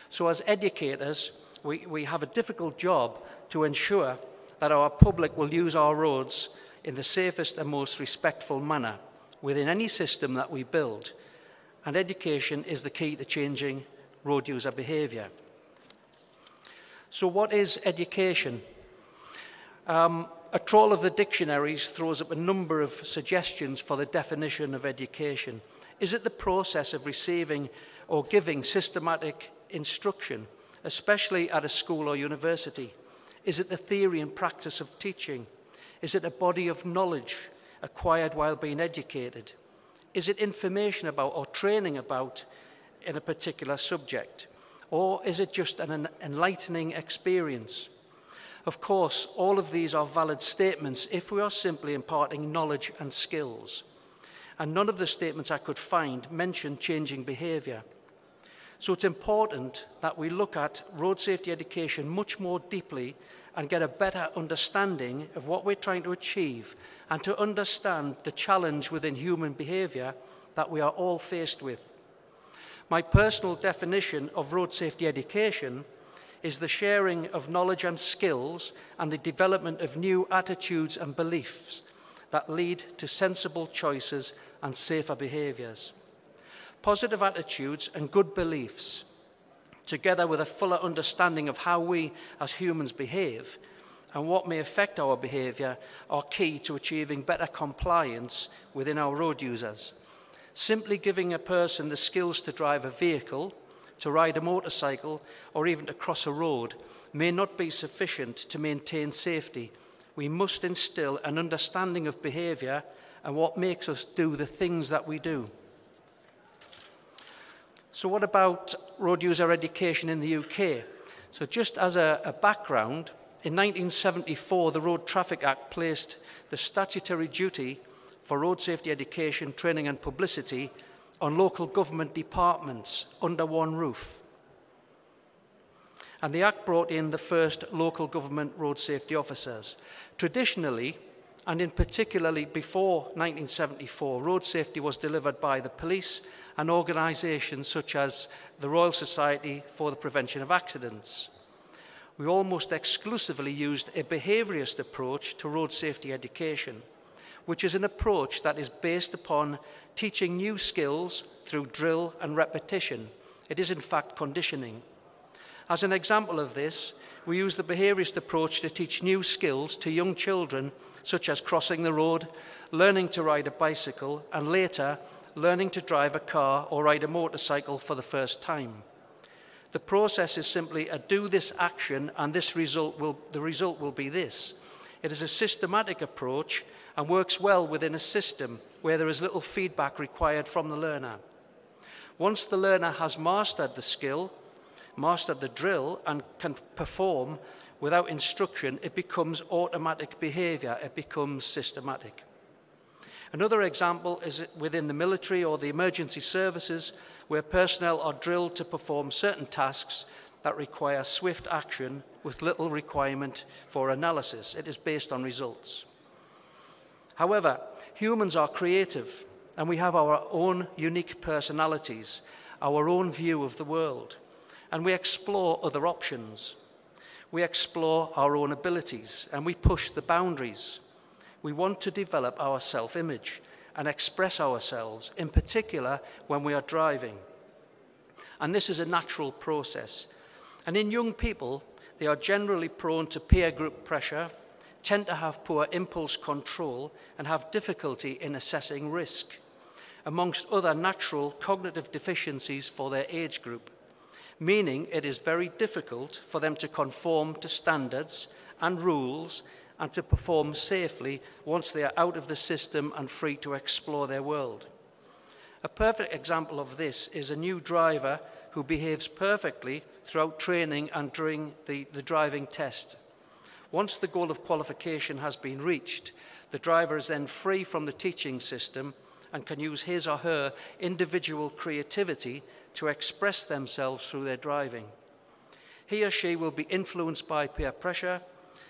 So as educators, we have a difficult job to ensure that our public will use our roads in the safest and most respectful manner within any system that we build. And education is the key to changing road user behaviour. So what is education? A trawl of the dictionaries throws up a number of suggestions for the definition of education. Is it the process of receiving or giving systematic instruction, especially at a school or university? Is it the theory and practice of teaching? Is it a body of knowledge acquired while being educated? Is it information about or training about in a particular subject? Or is it just an enlightening experience? Of course, all of these are valid statements if we are simply imparting knowledge and skills. And none of the statements I could find mention changing behaviour. So it's important that we look at road safety education much more deeply and get a better understanding of what we're trying to achieve and to understand the challenge within human behaviour that we are all faced with. My personal definition of road safety education is the sharing of knowledge and skills and the development of new attitudes and beliefs that lead to sensible choices and safer behaviours. Positive attitudes and good beliefs, together with a fuller understanding of how we as humans behave and what may affect our behaviour, are key to achieving better compliance within our road users. Simply giving a person the skills to drive a vehicle, to ride a motorcycle, or even to cross a road may not be sufficient to maintain safety. We must instill an understanding of behaviour and what makes us do the things that we do. So what about road user education in the UK? So just as a background, in 1974, the Road Traffic Act placed the statutory duty for road safety education, training and publicity on local government departments under one roof. And the Act brought in the first local government road safety officers. Traditionally, and in particularly before 1974, road safety was delivered by the police and organisations such as the Royal Society for the Prevention of Accidents. We almost exclusively used a behaviourist approach to road safety education, which is an approach that is based upon teaching new skills through drill and repetition. It is in fact conditioning. As an example of this, we use the behaviourist approach to teach new skills to young children, such as crossing the road, learning to ride a bicycle, and later learning to drive a car or ride a motorcycle for the first time. The process is simply a do this action and the result will be this. It is a systematic approach and works well within a system where there is little feedback required from the learner. Once the learner has mastered the skill, mastered the drill, and can perform without instruction, it becomes automatic behaviour, it becomes systematic. Another example is within the military or the emergency services, where personnel are drilled to perform certain tasks that require swift action with little requirement for analysis. It is based on results. However, humans are creative and we have our own unique personalities, our own view of the world, and we explore other options. We explore our own abilities and we push the boundaries. We want to develop our self-image and express ourselves, in particular when we are driving. And this is a natural process. And in young people, they are generally prone to peer group pressure, tend to have poor impulse control, and have difficulty in assessing risk, amongst other natural cognitive deficiencies for their age group, meaning it is very difficult for them to conform to standards and rules and to perform safely once they are out of the system and free to explore their world. A perfect example of this is a new driver who behaves perfectly throughout training and during the driving test. Once the goal of qualification has been reached, the driver is then free from the teaching system and can use his or her individual creativity to express themselves through their driving. He or she will be influenced by peer pressure,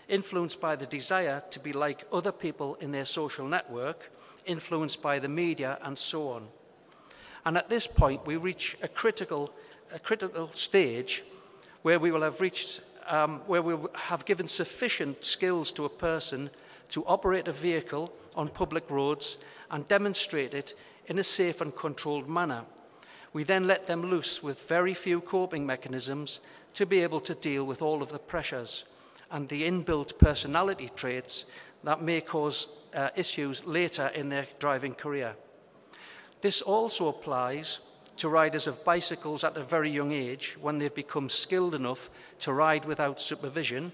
influenced by the desire to be like other people in their social network, influenced by the media, and so on. And at this point, we reach a critical stage where we will have reached, where we will have given sufficient skills to a person to operate a vehicle on public roads and demonstrate it in a safe and controlled manner. We then let them loose with very few coping mechanisms to be able to deal with all of the pressures and the inbuilt personality traits that may cause issues later in their driving career. This also applies to riders of bicycles at a very young age when they've become skilled enough to ride without supervision,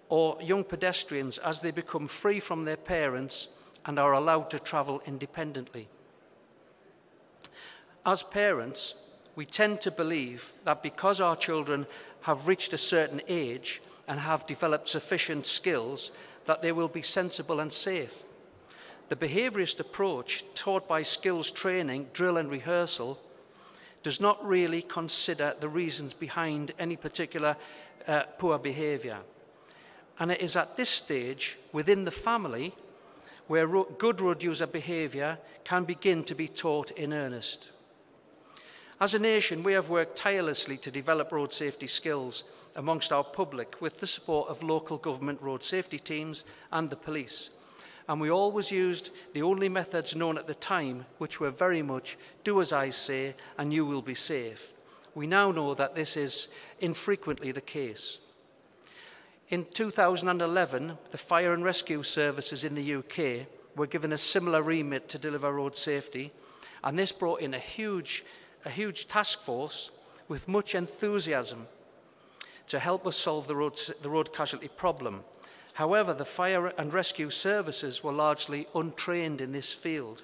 or young pedestrians as they become free from their parents and are allowed to travel independently. As parents, we tend to believe that because our children have reached a certain age and have developed sufficient skills, that they will be sensible and safe. The behaviorist approach taught by skills training, drill and rehearsal does not really consider the reasons behind any particular poor behaviour. And it is at this stage within the family where good road user behaviour can begin to be taught in earnest. As a nation, we have worked tirelessly to develop road safety skills amongst our public with the support of local government road safety teams and the police. And we always used the only methods known at the time, which were very much do as I say and you will be safe. We now know that this is infrequently the case. In 2011, the fire and rescue services in the UK were given a similar remit to deliver road safety, and this brought in a huge task force with much enthusiasm to help us solve the road casualty problem. However, the fire and rescue services were largely untrained in this field,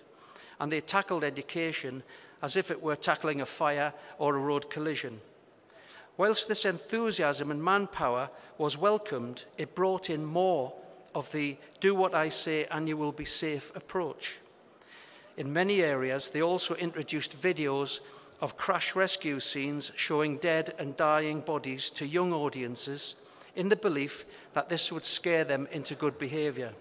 and they tackled education as if it were tackling a fire or a road collision. Whilst this enthusiasm and manpower was welcomed, it brought in more of the do what I say and you will be safe approach. In many areas, they also introduced videos of crash rescue scenes showing dead and dying bodies to young audiences in the belief that this would scare them into good behaviour.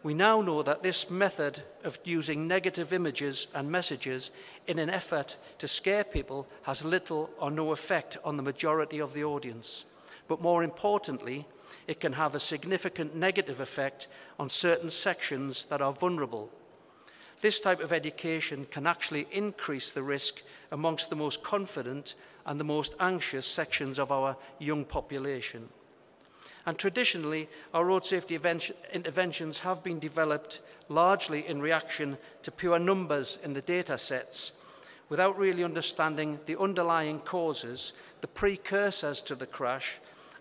We now know that this method of using negative images and messages in an effort to scare people has little or no effect on the majority of the audience. But more importantly, it can have a significant negative effect on certain sections that are vulnerable. This type of education can actually increase the risk amongst the most confident and the most anxious sections of our young population. And traditionally, our road safety interventions have been developed largely in reaction to pure numbers in the data sets, without really understanding the underlying causes, the precursors to the crash,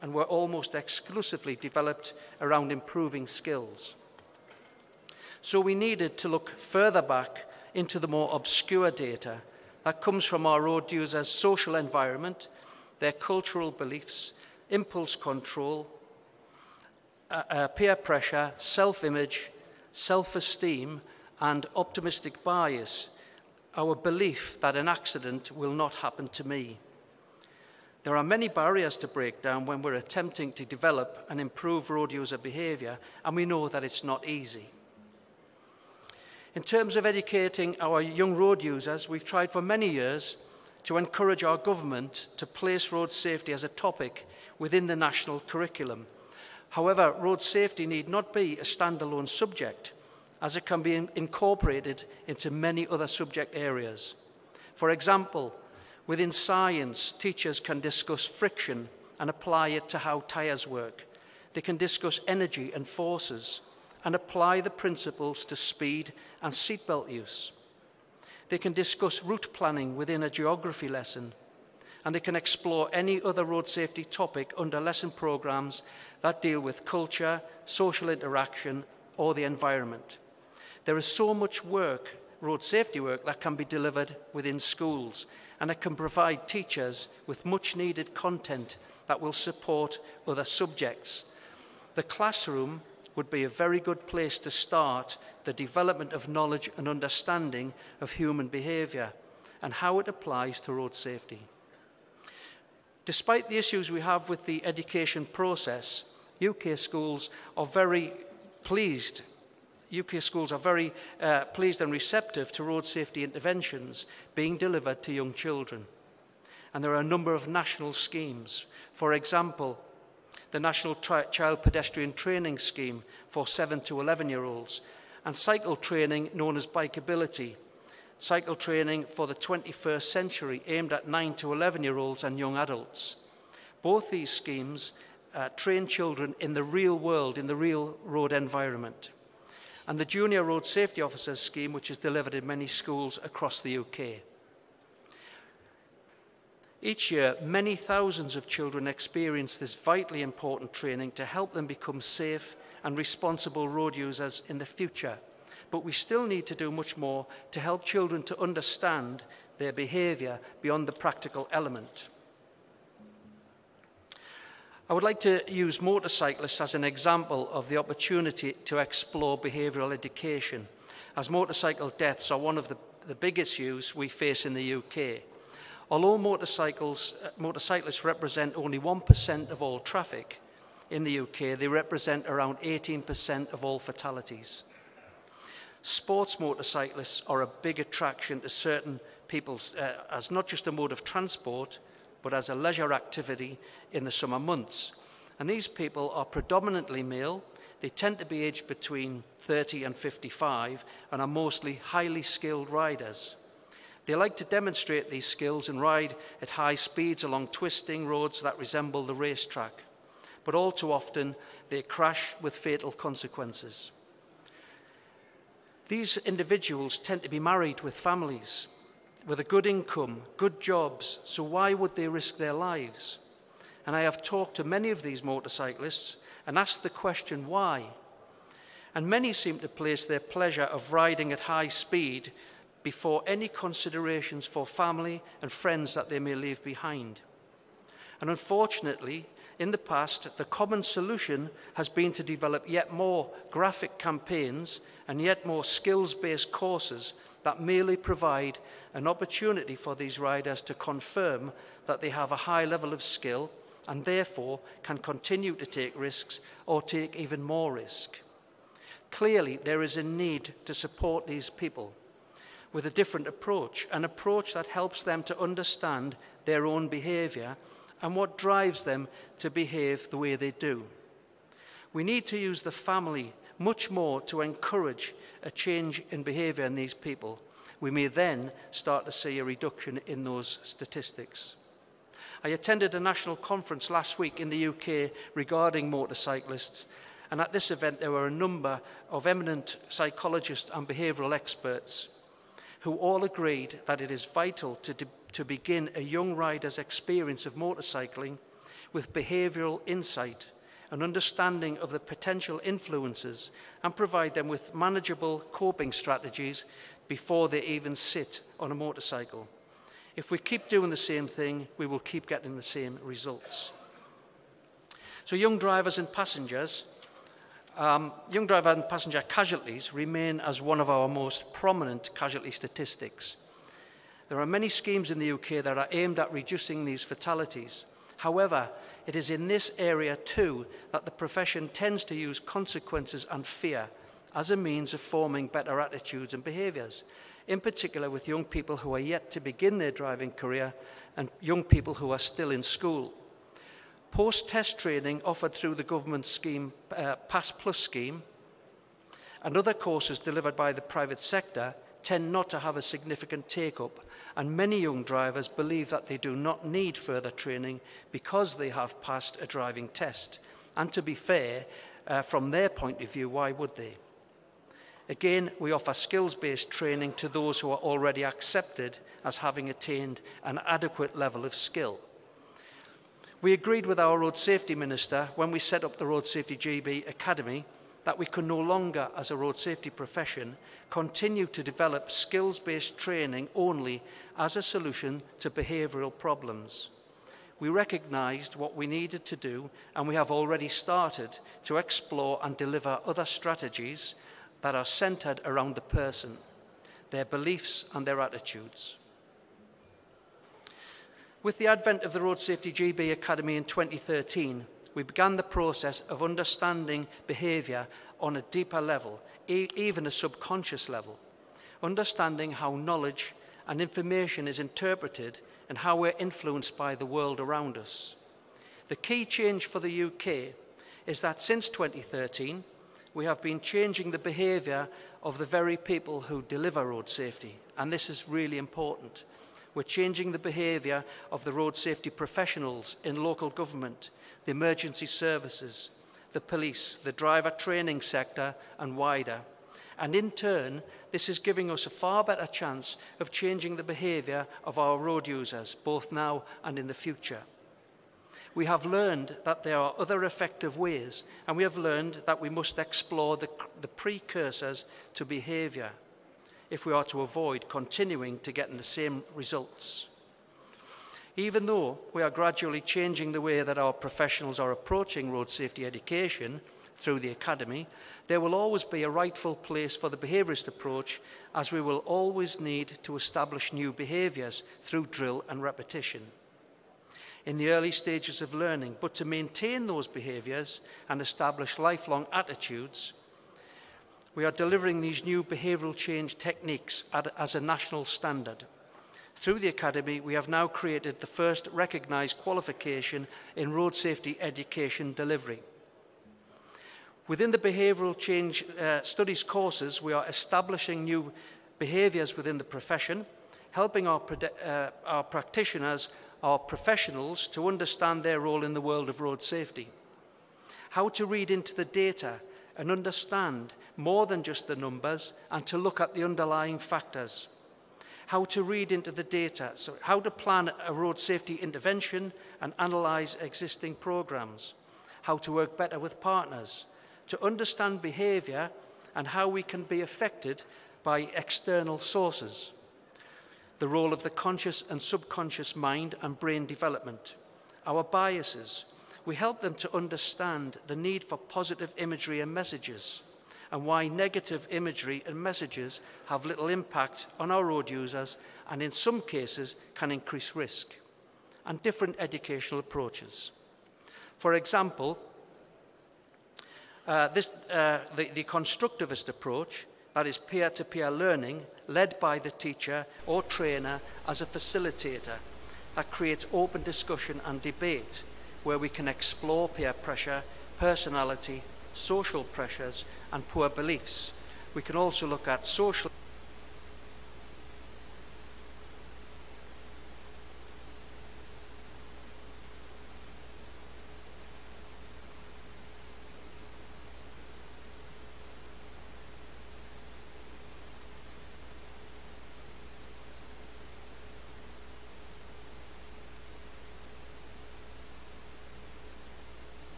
and were almost exclusively developed around improving skills. So we needed to look further back into the more obscure data that comes from our road users' social environment, their cultural beliefs, impulse control, peer pressure, self-image, self-esteem, and optimistic bias, our belief that an accident will not happen to me. There are many barriers to break down when we're attempting to develop and improve road user behaviour, and we know that it's not easy. In terms of educating our young road users, we've tried for many years to encourage our government to place road safety as a topic within the national curriculum. However, road safety need not be a standalone subject, as it can be incorporated into many other subject areas. For example, within science, teachers can discuss friction and apply it to how tyres work. They can discuss energy and forces and apply the principles to speed and seatbelt use. They can discuss route planning within a geography lesson, and they can explore any other road safety topic under lesson programs that deal with culture, social interaction, or the environment. There is so much work, road safety work, that can be delivered within schools, and it can provide teachers with much needed content that will support other subjects. The classroom would be a very good place to start the development of knowledge and understanding of human behaviour and how it applies to road safety. Despite the issues we have with the education process, UK schools are very pleased. UK schools are very pleased and receptive to road safety interventions being delivered to young children. And there are a number of national schemes. For example, the National Child Pedestrian Training Scheme for 7 to 11-year-olds, and cycle training known as Bikeability, cycle training for the 21st century aimed at 9 to 11-year-olds and young adults. Both these schemes train children in the real world, in the real road environment. And the Junior Road Safety Officers Scheme, which is delivered in many schools across the UK. Each year, many thousands of children experience this vitally important training to help them become safe and responsible road users in the future. But we still need to do much more to help children to understand their behaviour beyond the practical element. I would like to use motorcyclists as an example of the opportunity to explore behavioural education, as motorcycle deaths are one of the big issues we face in the UK. Although motorcyclists represent only 1% of all traffic in the UK, they represent around 18% of all fatalities. Sports motorcyclists are a big attraction to certain people as not just a mode of transport, but as a leisure activity in the summer months. And these people are predominantly male. They tend to be aged between 30 and 55 and are mostly highly skilled riders. They like to demonstrate these skills and ride at high speeds along twisting roads that resemble the racetrack. But all too often, they crash with fatal consequences. These individuals tend to be married with families, with a good income, good jobs, so why would they risk their lives? And I have talked to many of these motorcyclists and asked the question, why? And many seem to place their pleasure of riding at high speed before any considerations for family and friends that they may leave behind. And unfortunately, in the past, the common solution has been to develop yet more graphic campaigns and yet more skills-based courses that merely provide an opportunity for these riders to confirm that they have a high level of skill and therefore can continue to take risks or take even more risk. Clearly, there is a need to support these people with a different approach, an approach that helps them to understand their own behaviour and what drives them to behave the way they do. We need to use the family much more to encourage a change in behaviour in these people. We may then start to see a reduction in those statistics. I attended a national conference last week in the UK regarding motorcyclists, and at this event there were a number of eminent psychologists and behavioural experts who all agreed that it is vital to begin a young rider's experience of motorcycling with behavioural insight, an understanding of the potential influences, and provide them with manageable coping strategies before they even sit on a motorcycle. If we keep doing the same thing, we will keep getting the same results. So young drivers and passengers, young driver and passenger casualties remain as one of our most prominent casualty statistics. There are many schemes in the UK that are aimed at reducing these fatalities. However, it is in this area too that the profession tends to use consequences and fear as a means of forming better attitudes and behaviours, in particular with young people who are yet to begin their driving career and young people who are still in school. Post-test training offered through the government scheme, Pass Plus scheme, and other courses delivered by the private sector tend not to have a significant take-up, and many young drivers believe that they do not need further training because they have passed a driving test. And to be fair, from their point of view, why would they? Again, we offer skills-based training to those who are already accepted as having attained an adequate level of skill. We agreed with our Road Safety Minister when we set up the Road Safety GB Academy that we can no longer, as a road safety profession, continue to develop skills-based training only as a solution to behavioural problems. We recognised what we needed to do, and we have already started to explore and deliver other strategies that are centred around the person, their beliefs and their attitudes. With the advent of the Road Safety GB Academy in 2013, we began the process of understanding behaviour on a deeper level, even a subconscious level, understanding how knowledge and information is interpreted and how we're influenced by the world around us. The key change for the UK is that since 2013, we have been changing the behaviour of the very people who deliver road safety, and this is really important. We're changing the behaviour of the road safety professionals in local government, the emergency services, the police, the driver training sector and wider. And in turn, this is giving us a far better chance of changing the behaviour of our road users, both now and in the future. We have learned that there are other effective ways, and we have learned that we must explore the precursors to behaviour if we are to avoid continuing to get the same results. Even though we are gradually changing the way that our professionals are approaching road safety education through the Academy, there will always be a rightful place for the behaviourist approach, as we will always need to establish new behaviours through drill and repetition in the early stages of learning. But to maintain those behaviours and establish lifelong attitudes, we are delivering these new behavioural change techniques as a national standard. Through the Academy, we have now created the first recognised qualification in road safety education delivery. Within the behavioural change studies courses, we are establishing new behaviours within the profession, helping our practitioners, our professionals, to understand their role in the world of road safety. How to read into the data and understand more than just the numbers, and to look at the underlying factors. How to read into the data, so how to plan a road safety intervention and analyse existing programmes. How to work better with partners, to understand behaviour and how we can be affected by external sources. The role of the conscious and subconscious mind and brain development. Our biases. We help them to understand the need for positive imagery and messages, and why negative imagery and messages have little impact on our road users and in some cases can increase risk, and different educational approaches. For example, the constructivist approach, that is peer-to-peer learning, led by the teacher or trainer as a facilitator, that creates open discussion and debate, where we can explore peer pressure, personality, social pressures and poor beliefs. We can also look at social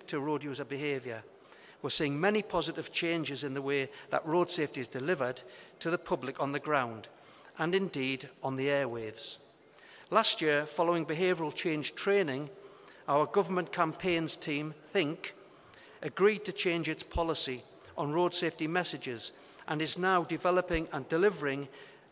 to road user behaviour. We're seeing many positive changes in the way that road safety is delivered to the public on the ground, and indeed on the airwaves. Last year, following behavioural change training, our government campaigns team, Think, agreed to change its policy on road safety messages and is now developing and delivering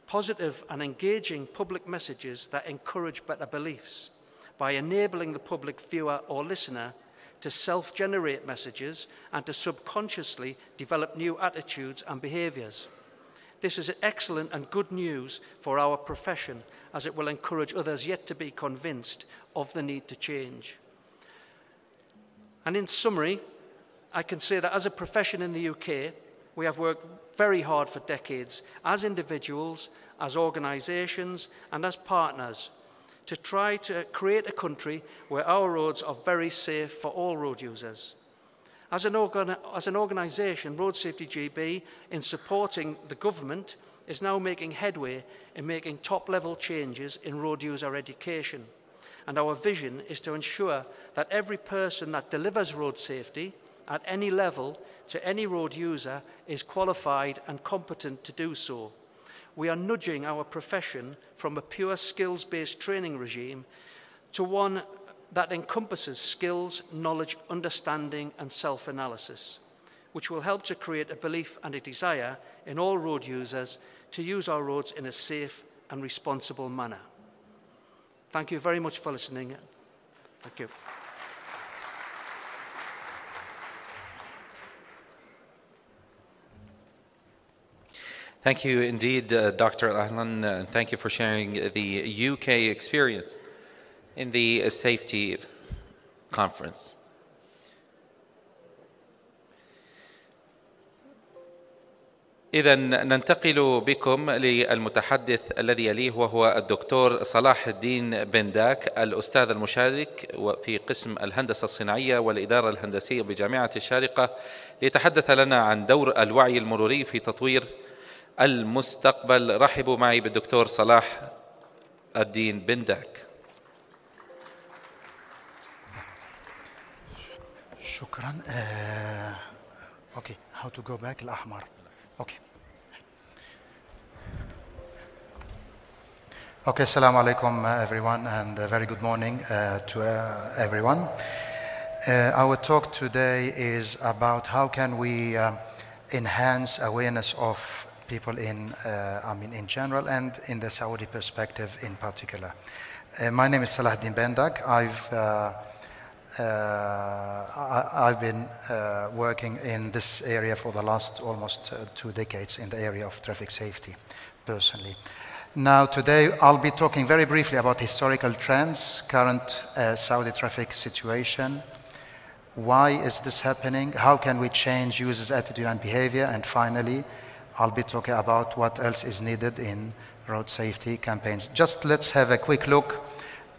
positive and engaging public messages that encourage better beliefs by enabling the public viewer or listener to self-generate messages and to subconsciously develop new attitudes and behaviours. This is excellent and good news for our profession, as it will encourage others yet to be convinced of the need to change. And in summary, I can say that as a profession in the UK, we have worked very hard for decades as individuals, as organisations and as partners to try to create a country where our roads are very safe for all road users. As an organisation, Road Safety GB, in supporting the government, is now making headway in making top-level changes in road user education. And our vision is to ensure that every person that delivers road safety at any level to any road user is qualified and competent to do so. We are nudging our profession from a pure skills-based training regime to one that encompasses skills, knowledge, understanding and self-analysis, which will help to create a belief and a desire in all road users to use our roads in a safe and responsible manner. Thank you very much for listening. Thank you. Thank you indeed, Dr. Ahlan, and thank you for sharing the UK experience in the safety conference. إذا ننتقل بكم للمتحدث الذي يليه، وهو الدكتور صلاح الدين بن داك، الأستاذ المشارك في قسم الهندسة الصناعية والإدارة الهندسية بجامعة الشارقة، ليتحدث لنا عن دور الوعي المروري في تطوير المستقبل. رحبوا معي بالدكتور صلاح الدين بن داك. شكرا. Okay, how to go back الأحمر. Okay. Okay, assalamu alaikum everyone, and a very good morning to everyone. Our talk today is about how can we enhance awareness of people in general and in the Saudi perspective in particular. My name is Salah Din Bendak. I've been working in this area for the last almost 2 decades in the area of traffic safety personally. Now today I'll be talking very briefly about historical trends, current Saudi traffic situation, why is this happening, how can we change users' attitude and behavior, and finally I'll be talking about what else is needed in road safety campaigns. Just let's have a quick look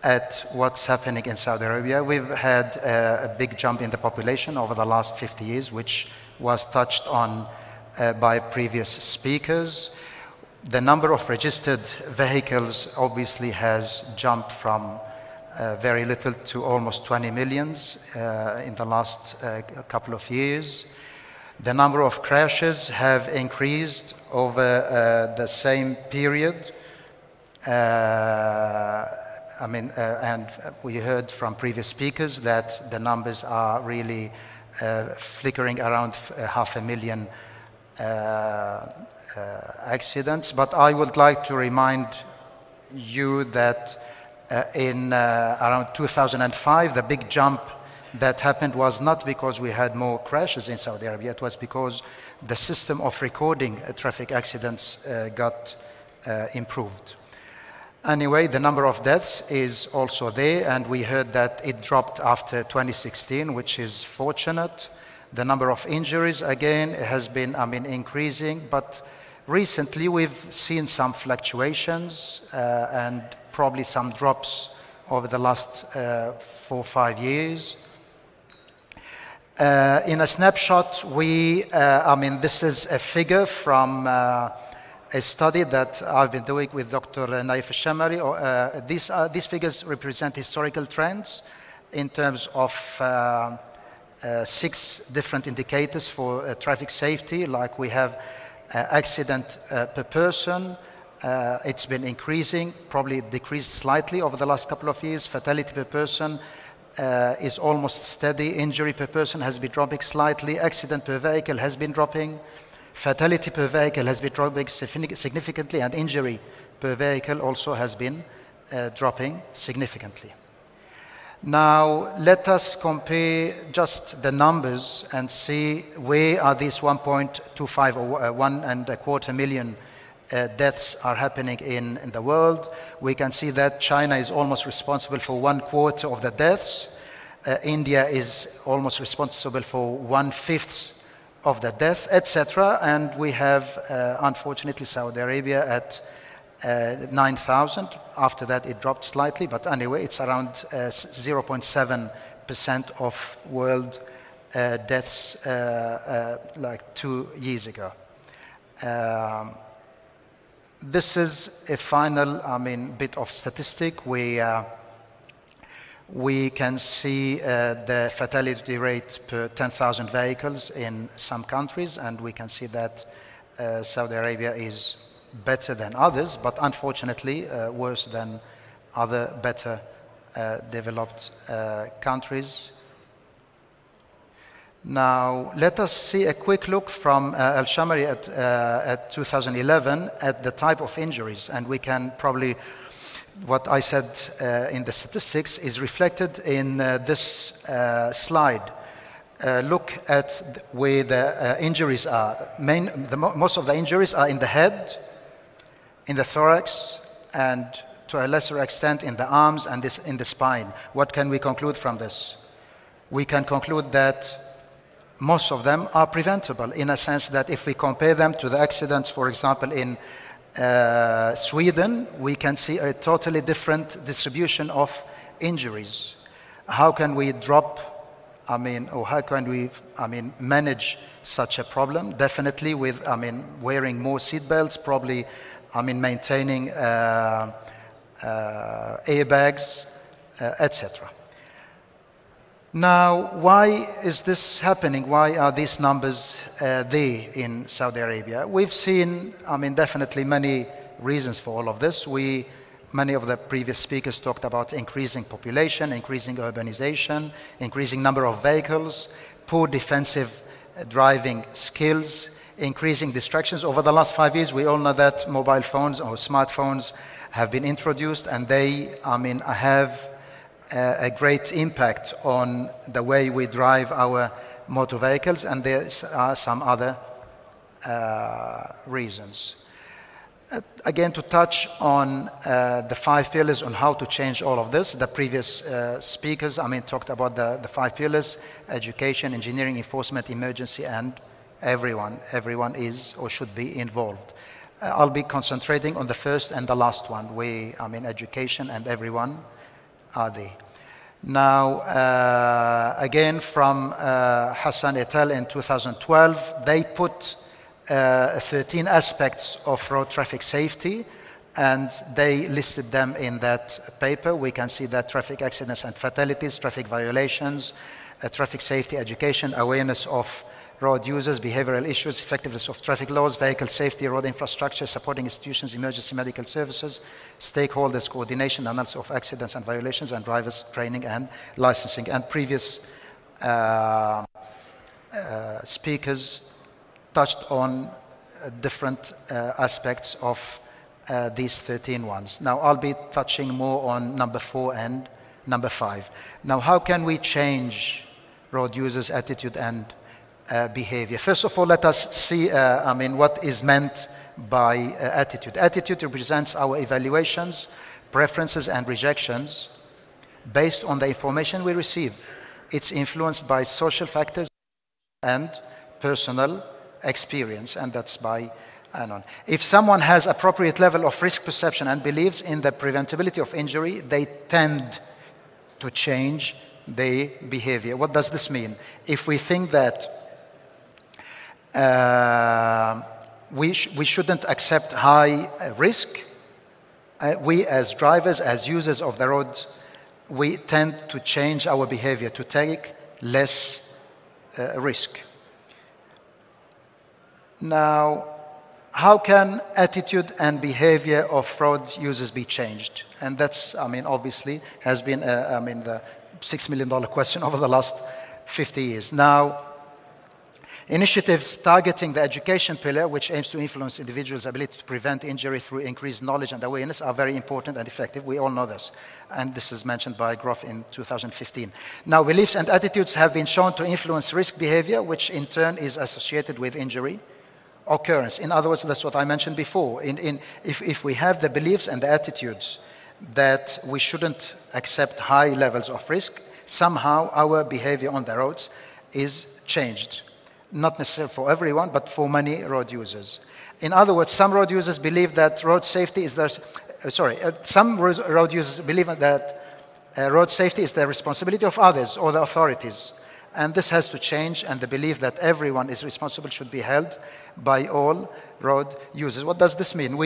at what's happening in Saudi Arabia. We've had a big jump in the population over the last 50 years, which was touched on by previous speakers. The number of registered vehicles obviously has jumped from very little to almost 20 million in the last couple of years. The number of crashes have increased over the same period. And we heard from previous speakers that the numbers are really flickering around 500,000 accidents. But I would like to remind you that in around 2005, the big jump that happened was not because we had more crashes in Saudi Arabia, it was because the system of recording traffic accidents got improved. Anyway, the number of deaths is also there, and we heard that it dropped after 2016, which is fortunate. The number of injuries, again, has been increasing, but recently we've seen some fluctuations and probably some drops over the last 4 or 5 years. In a snapshot, this is a figure from a study that I've been doing with Dr. Naif Al-Shamari. These figures represent historical trends in terms of 6 different indicators for traffic safety. Like we have accident per person. It's been increasing, probably decreased slightly over the last couple of years. Fatality per person is almost steady. Injury per person has been dropping slightly. Accident per vehicle has been dropping. Fatality per vehicle has been dropping significantly, and injury per vehicle also has been dropping significantly. Now, let us compare just the numbers and see where are these 1.25 or 1.25 million deaths are happening in the world. We can see that China is almost responsible for 1/4 of the deaths. India is almost responsible for 1/5 of the death, etc. And we have, unfortunately, Saudi Arabia at 9,000. After that, it dropped slightly, but anyway, it's around 0.7% of world deaths like 2 years ago. This is a final, bit of statistic. We can see the fatality rate per 10,000 vehicles in some countries, and we can see that Saudi Arabia is better than others, but unfortunately worse than other better developed countries. Now, let us see a quick look from Al-Shamari at 2011 at the type of injuries, and we can probably, what I said in the statistics is reflected in this slide. Look at where the injuries are. Most of the injuries are in the head, in the thorax, and to a lesser extent in the arms and in the spine. What can we conclude from this? We can conclude that most of them are preventable, in a sense that if we compare them to the accidents, for example, in Sweden, we can see a totally different distribution of injuries. How can we drop, or how can we, manage such a problem? Definitely with, wearing more seatbelts, probably, maintaining airbags, etc. Now, why is this happening? Why are these numbers there in Saudi Arabia? We've seen, definitely many reasons for all of this. Many of the previous speakers talked about increasing population, increasing urbanization, increasing number of vehicles, poor defensive driving skills, increasing distractions. Over the last 5 years, we all know that mobile phones or smartphones have been introduced, and they, have a great impact on the way we drive our motor vehicles, and there are some other reasons. Again, to touch on the 5 pillars on how to change all of this, the previous speakers, talked about the 5 pillars: education, engineering, enforcement, emergency, and everyone. Everyone is or should be involved. I'll be concentrating on the first and the last one, where, education and everyone are there. Now, again, from Hassan et al. In 2012, they put 13 aspects of road traffic safety, and they listed them in that paper. We can see that traffic accidents and fatalities, traffic violations, traffic safety education, awareness of road users, behavioral issues, effectiveness of traffic laws, vehicle safety, road infrastructure, supporting institutions, emergency medical services, stakeholders, coordination, analysis of accidents and violations, and drivers training and licensing. And previous speakers touched on different aspects of these 13 ones. Now, I'll be touching more on number 4 and number 5. Now, how can we change road users' attitude and behavior? First of all, let us see, what is meant by attitude. Attitude represents our evaluations, preferences, and rejections based on the information we receive. It's influenced by social factors and personal experience, and that's by Anon. If someone has appropriate level of risk perception and believes in the preventability of injury, they tend to change their behavior. What does this mean? If we think that we shouldn't accept high risk, we as drivers, as users of the road, we tend to change our behavior, to take less risk. Now, how can attitude and behavior of road users be changed? And that's, obviously, has been, the $6 million question over the last 50 years. Now, Initiatives targeting the education pillar, which aims to influence individuals' ability to prevent injury through increased knowledge and awareness, are very important and effective. We all know this. And this is mentioned by Groff in 2015. Now, beliefs and attitudes have been shown to influence risk behavior, which in turn is associated with injury occurrence. In other words, that's what I mentioned before. If we have the beliefs and the attitudes that we shouldn't accept high levels of risk, somehow our behavior on the roads is changed. Not necessarily for everyone, but for many road users. In other words, some road users believe that road safety is some road users believe that road safety is the responsibility of others or the authorities. And this has to change, and the belief that everyone is responsible should be held by all road users. What does this mean?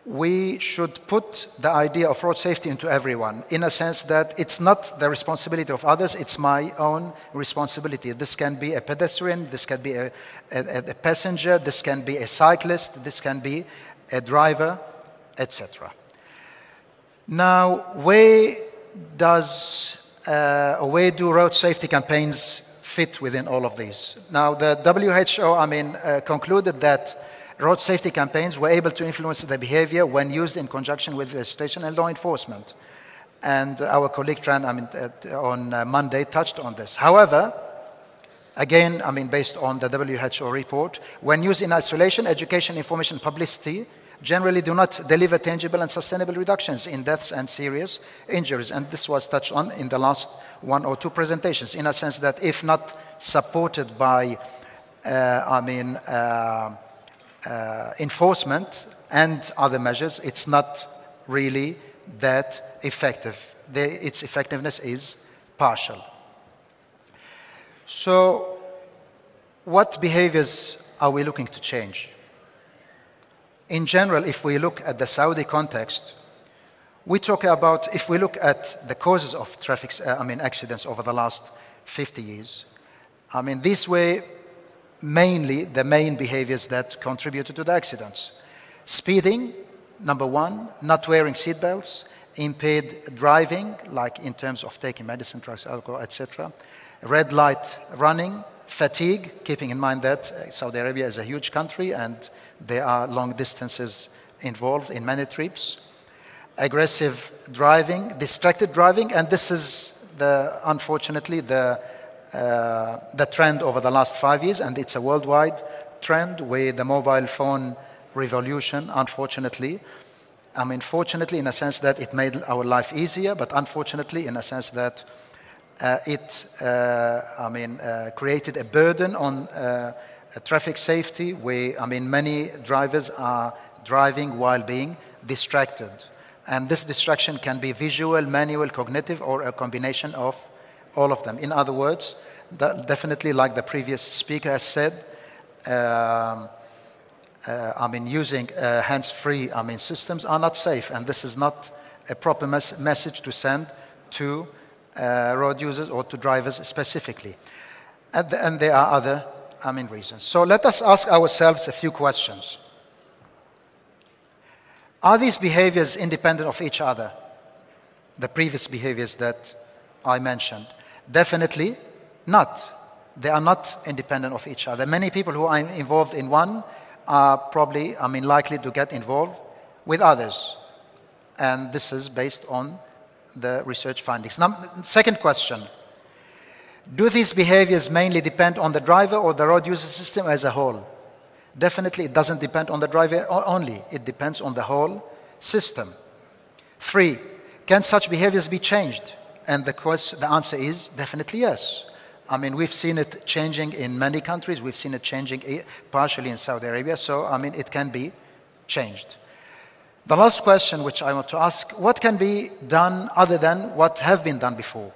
We should put the idea of road safety into everyone, in a sense that it's not the responsibility of others, it's my own responsibility. This can be a pedestrian, this can be a passenger, this can be a cyclist, this can be a driver, etc. Now, where do road safety campaigns fit within all of these? Now, the WHO, concluded that road safety campaigns were able to influence the behavior when used in conjunction with legislation and law enforcement. And our colleague Tran, on Monday touched on this. However, again, based on the WHO report, when used in isolation, education, information, publicity generally do not deliver tangible and sustainable reductions in deaths and serious injuries. And this was touched on in the last one or two presentations, in a sense that if not supported by, enforcement and other measures, it's not really that effective. Its effectiveness is partial. So, what behaviors are we looking to change? In general, if we look at the Saudi context, we talk about, if we look at the causes of traffic, accidents over the last 50 years, these were mainly the main behaviors that contributed to the accidents. Speeding, number one, not wearing seatbelts, impaired driving, like in terms of taking medicine, drugs, alcohol, etc. Red light running, fatigue, keeping in mind that Saudi Arabia is a huge country and there are long distances involved in many trips. Aggressive driving, distracted driving, and this is unfortunately the trend over the last 5 years, and it's a worldwide trend where the mobile phone revolution, unfortunately, fortunately in a sense that it made our life easier, but unfortunately in a sense that it created a burden on traffic safety where, many drivers are driving while being distracted. And this distraction can be visual, manual, cognitive, or a combination of all of them. In other words, definitely like the previous speaker has said, using hands-free systems are not safe, and this is not a proper message to send to road users or to drivers specifically. And there are other reasons. So let us ask ourselves a few questions. Are these behaviors independent of each other? The previous behaviors that I mentioned. Definitely not. They are not independent of each other. Many people who are involved in one are probably, likely to get involved with others. And this is based on the research findings. Now, second question. Do these behaviors mainly depend on the driver or the road user system as a whole? Definitely it doesn't depend on the driver only. It depends on the whole system. 3, can such behaviors be changed? And the answer is definitely yes. We've seen it changing in many countries. We've seen it changing partially in Saudi Arabia. So, it can be changed. The last question which I want to ask, what can be done other than what have been done before?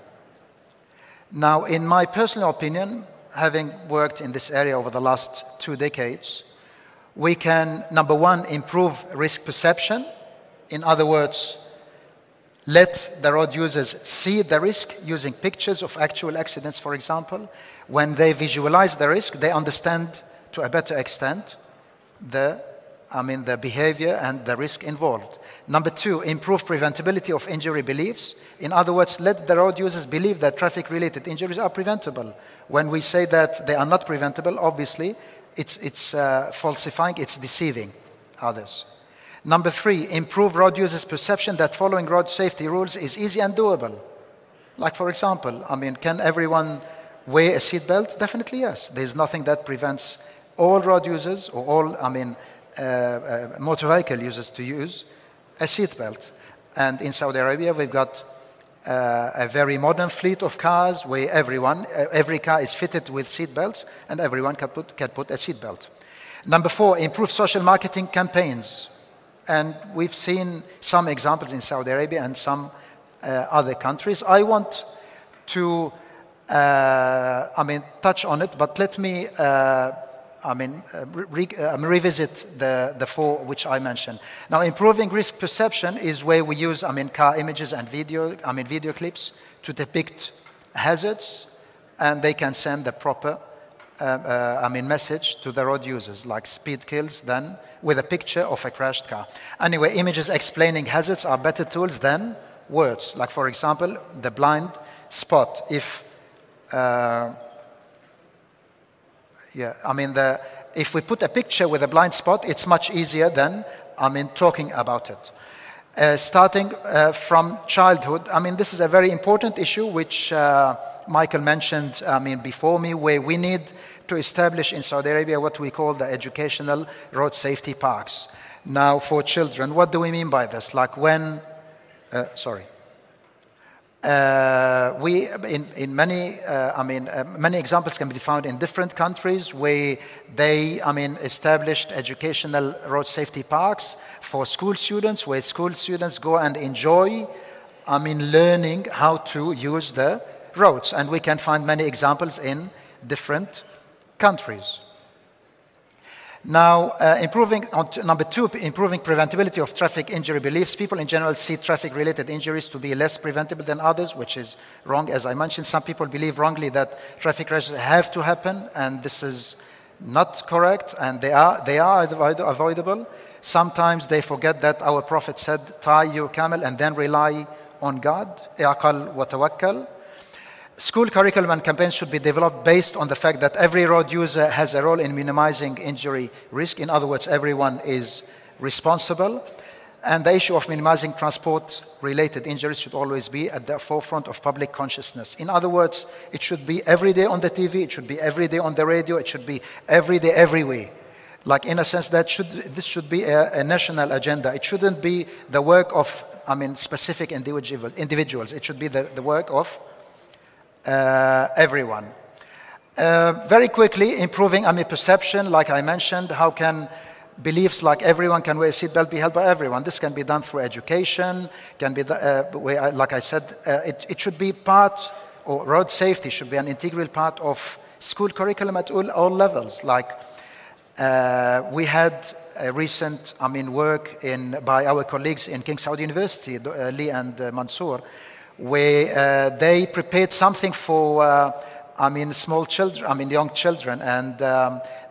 Now, in my personal opinion, having worked in this area over the last 2 decades, we can, number one, improve risk perception. In other words, let the road users see the risk using pictures of actual accidents, for example. When they visualize the risk, they understand to a better extent the the behavior and the risk involved. Number 2, improve preventability of injury beliefs. In other words, let the road users believe that traffic-related injuries are preventable. When we say that they are not preventable, obviously, it's falsifying, it's deceiving others. Number 3, improve road users' perception that following road safety rules is easy and doable. Like, for example, can everyone wear a seatbelt? Definitely yes. There's nothing that prevents all road users or all, motor vehicle users to use a seatbelt. And in Saudi Arabia, we've got a very modern fleet of cars where every car is fitted with seatbelts and everyone can put a seatbelt. Number 4, improve social marketing campaigns. And we've seen some examples in Saudi Arabia and some other countries. I want to, touch on it, but let me, revisit the 4 which I mentioned. Now, improving risk perception is where we use, car images and video clips to depict hazards, and they can send the proper, message to the road users, like speed kills, then with a picture of a crashed car. Anyway, images explaining hazards are better tools than words. Like, for example, the blind spot. If we put a picture with a blind spot, it's much easier than, talking about it. Starting from childhood, this is a very important issue which Michael mentioned, before me, where we need to establish in Saudi Arabia what we call the educational road safety parks. Now, for children, what do we mean by this? Like when, we in many many examples can be found in different countries where they established educational road safety parks for school students, where school students go and enjoy learning how to use the roads, and we can find many examples in different countries. Now, number 2, improving preventability of traffic injury beliefs. People in general see traffic-related injuries to be less preventable than others, which is wrong. As I mentioned, some people believe wrongly that traffic crashes have to happen, and this is not correct, and they are avoidable. Sometimes they forget that our Prophet said, tie your camel and then rely on God. I'aqal wa tawakkal. School curriculum and campaigns should be developed based on the fact that every road user has a role in minimizing injury risk. In other words, everyone is responsible. And the issue of minimizing transport-related injuries should always be at the forefront of public consciousness. In other words, it should be every day on the TV, it should be every day on the radio, it should be every day, everywhere. Like, in a sense, this should be a national agenda. It shouldn't be the work of, specific individuals. It should be the work of everyone. Very quickly, improving perception, like I mentioned. How can beliefs like everyone can wear a seatbelt be held by everyone? This can be done through education, can be, like I said, it should be part, or road safety should be an integral part of school curriculum at all levels. Like, we had a recent work by our colleagues in King Saud University, Lee and Mansour, where they prepared something for small children, young children, and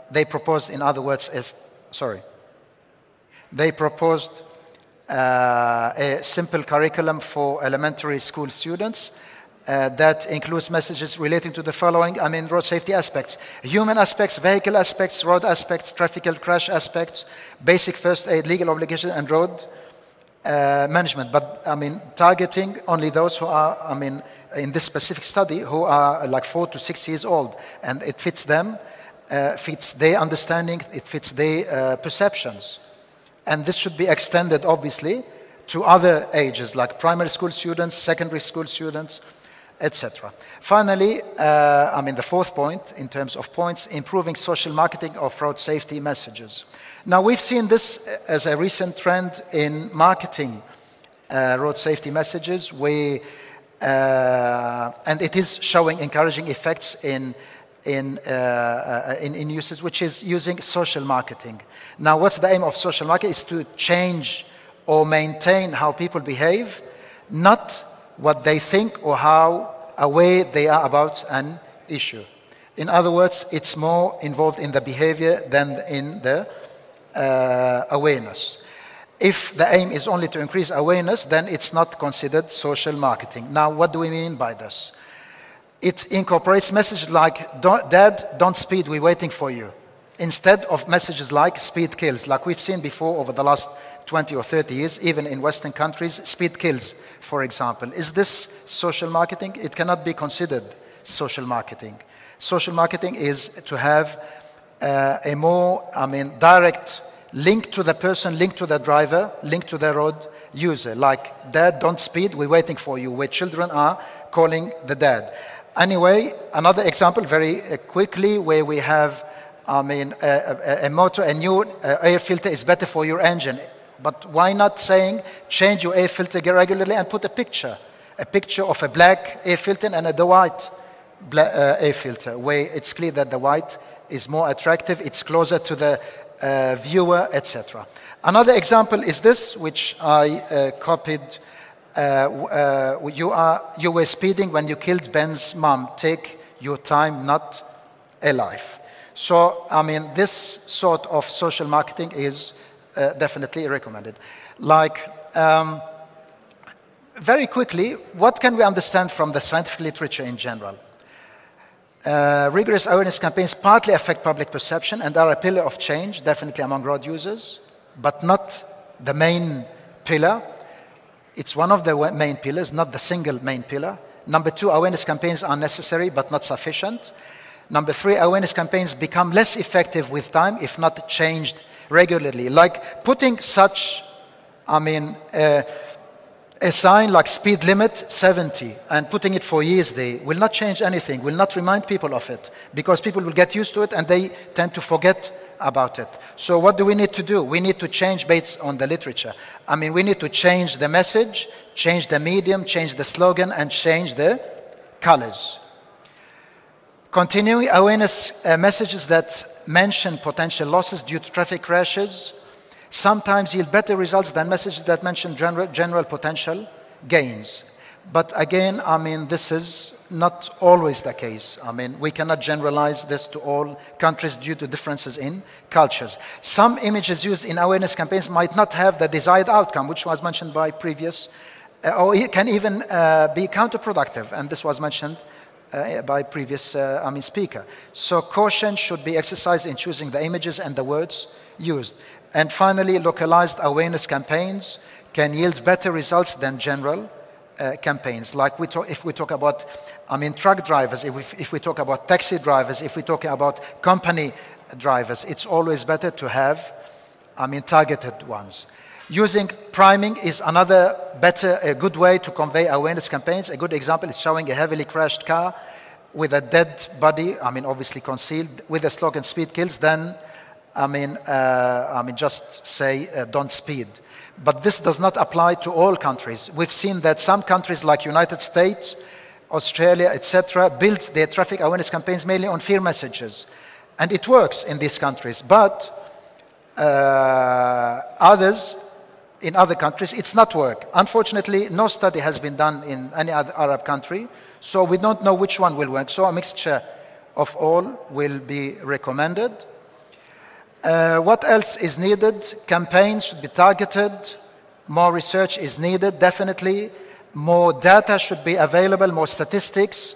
they proposed, in other words, they proposed a simple curriculum for elementary school students that includes messages relating to the following, road safety aspects: human aspects, vehicle aspects, road aspects, traffic crash aspects, basic first aid, legal obligations, and road management, but targeting only those who are, in this specific study, who are like 4 to 6 years old, and it fits them, fits their understanding, it fits their perceptions. And this should be extended, obviously, to other ages, like primary school students, secondary school students, etc. Finally, the 4th point, in terms of points, improving social marketing of road safety messages. Now, we've seen this as a recent trend in marketing road safety messages, where, and it is showing encouraging effects in usage, which is using social marketing. Now, what's the aim of social marketing? Is to change or maintain how people behave, not what they think or how aware they are about an issue. In other words, it's more involved in the behavior than in the awareness. If the aim is only to increase awareness, then it's not considered social marketing. Now, what do we mean by this? It incorporates messages like, Dad, don't speed, we're waiting for you, instead of messages like speed kills, like we've seen before over the last 20 or 30 years, even in Western countries, speed kills, for example. Is this social marketing? It cannot be considered social marketing. Social marketing is to have a more, direct link to the person, link to the driver, link to the road user, like, Dad, don't speed, we're waiting for you, where children are calling the dad. Anyway, another example very quickly where we have, a motor, a new air filter is better for your engine. But why not saying, change your air filter regularly and put a picture of a black air filter and the white air filter, where it's clear that the white is more attractive, it's closer to the viewer, etc. Another example is this, which I copied. You were speeding when you killed Ben's mom. Take your time, not a life. So, this sort of social marketing is definitely recommended. Like, very quickly, what can we understand from the scientific literature in general? Rigorous awareness campaigns partly affect public perception and are a pillar of change, definitely among road users, but not the main pillar. It's one of the main pillars, not the single main pillar. Number 2, awareness campaigns are necessary but not sufficient. Number 3, awareness campaigns become less effective with time if not changed regularly. Like putting such, a sign like speed limit 70 and putting it for years there will not change anything, will not remind people of it, because people will get used to it and they tend to forget about it. So what do we need to do? We need to change based on the literature. We need to change the message, change the medium, change the slogan, and change the colors. Continuing awareness messages that mention potential losses due to traffic crashes sometimes yield better results than messages that mention general potential gains. But again, this is not always the case. We cannot generalize this to all countries due to differences in cultures. Some images used in awareness campaigns might not have the desired outcome, which was mentioned by previous, or it can even be counterproductive, and this was mentioned by previous speaker. So caution should be exercised in choosing the images and the words used. And finally, localized awareness campaigns can yield better results than general campaigns. Like if we talk about, truck drivers, if we talk about taxi drivers, if we talk about company drivers, it's always better to have, targeted ones. Using priming is another a good way to convey awareness campaigns. A good example is showing a heavily crashed car with a dead body, obviously concealed, with the slogan "Speed kills." Then, just say don't speed. But this does not apply to all countries. We've seen that some countries like United States, Australia, etc., build their traffic awareness campaigns mainly on fear messages, and it works in these countries. But in other countries, it's not work. Unfortunately, no study has been done in any other Arab country, so we don't know which one will work. So a mixture of all will be recommended. What else is needed? Campaigns should be targeted. More research is needed, definitely. More data should be available, more statistics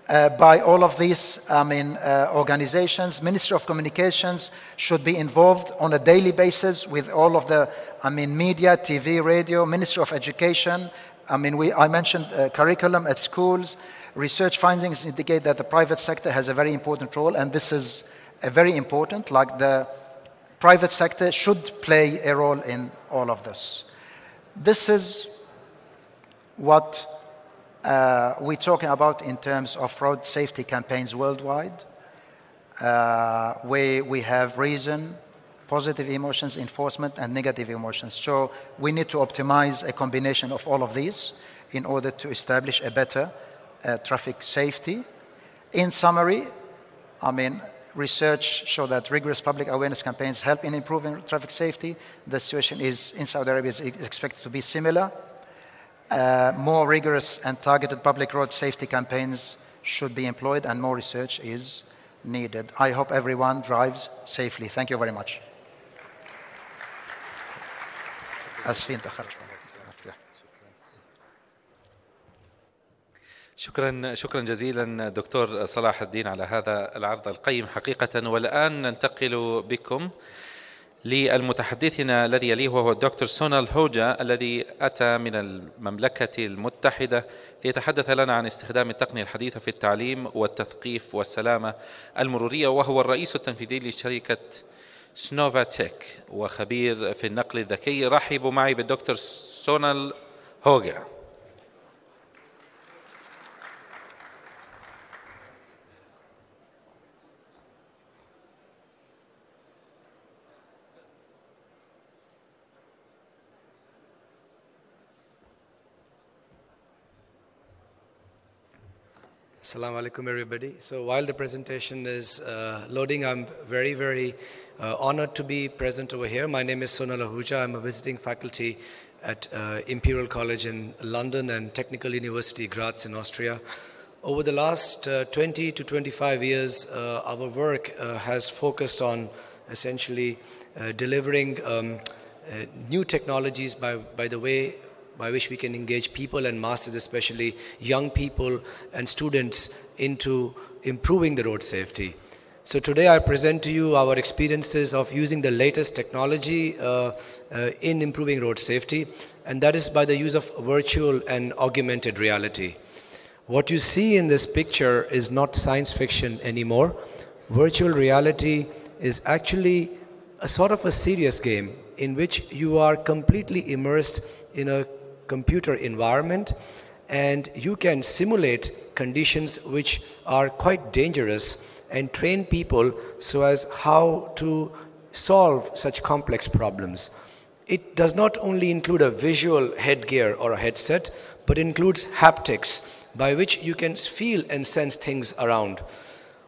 by all of these organizations. Ministry of Communications should be involved on a daily basis with all of the media, TV, radio. Ministry of Education. I mentioned curriculum at schools. Research findings indicate that the private sector has a very important role, and this is very important. Like the private sector should play a role in all of this. This is what we're talking about in terms of road safety campaigns worldwide, where we have reason, positive emotions, enforcement, and negative emotions. So we need to optimize a combination of all of these in order to establish a better traffic safety. In summary, research show that rigorous public awareness campaigns help in improving traffic safety. The situation in Saudi Arabia is expected to be similar. More rigorous and targeted public road safety campaigns should be employed, and more research is needed. I hope everyone drives safely. Thank you very much. اسفين تاخرت شويه. شكرا جزيلا دكتور صلاح الدين على هذا العرض القيم حقيقة. والآن ننتقل بكم للمتحدثين الذي يليه، وهو الدكتور سونال هوجا الذي أتى من المملكة المتحدة ليتحدث لنا عن استخدام التقنية الحديثة في التعليم والتثقيف والسلامة المرورية، وهو الرئيس التنفيذي لشركة سنوفاتيك وخبير في النقل الذكي. رحبوا معي بالدكتور سونال هوجا. Assalamu alaikum, everybody. So while the presentation is loading, I'm very honored to be present over here. My name is Sonal Ahuja. I'm a visiting faculty at Imperial College in London and Technical University Graz in Austria. Over the last 20 to 25 years, our work has focused on essentially delivering new technologies by the way by which we can engage people and masses, especially young people and students, into improving the road safety. So today I present to you our experiences of using the latest technology in improving road safety, and that is by the use of virtual and augmented reality. What you see in this picture is not science fiction anymore. Virtual reality is actually a sort of a serious game in which you are completely immersed in a computer environment, and you can simulate conditions which are quite dangerous and train people so as how to solve such complex problems. It does not only include a visual headgear or a headset, but includes haptics by which you can feel and sense things around.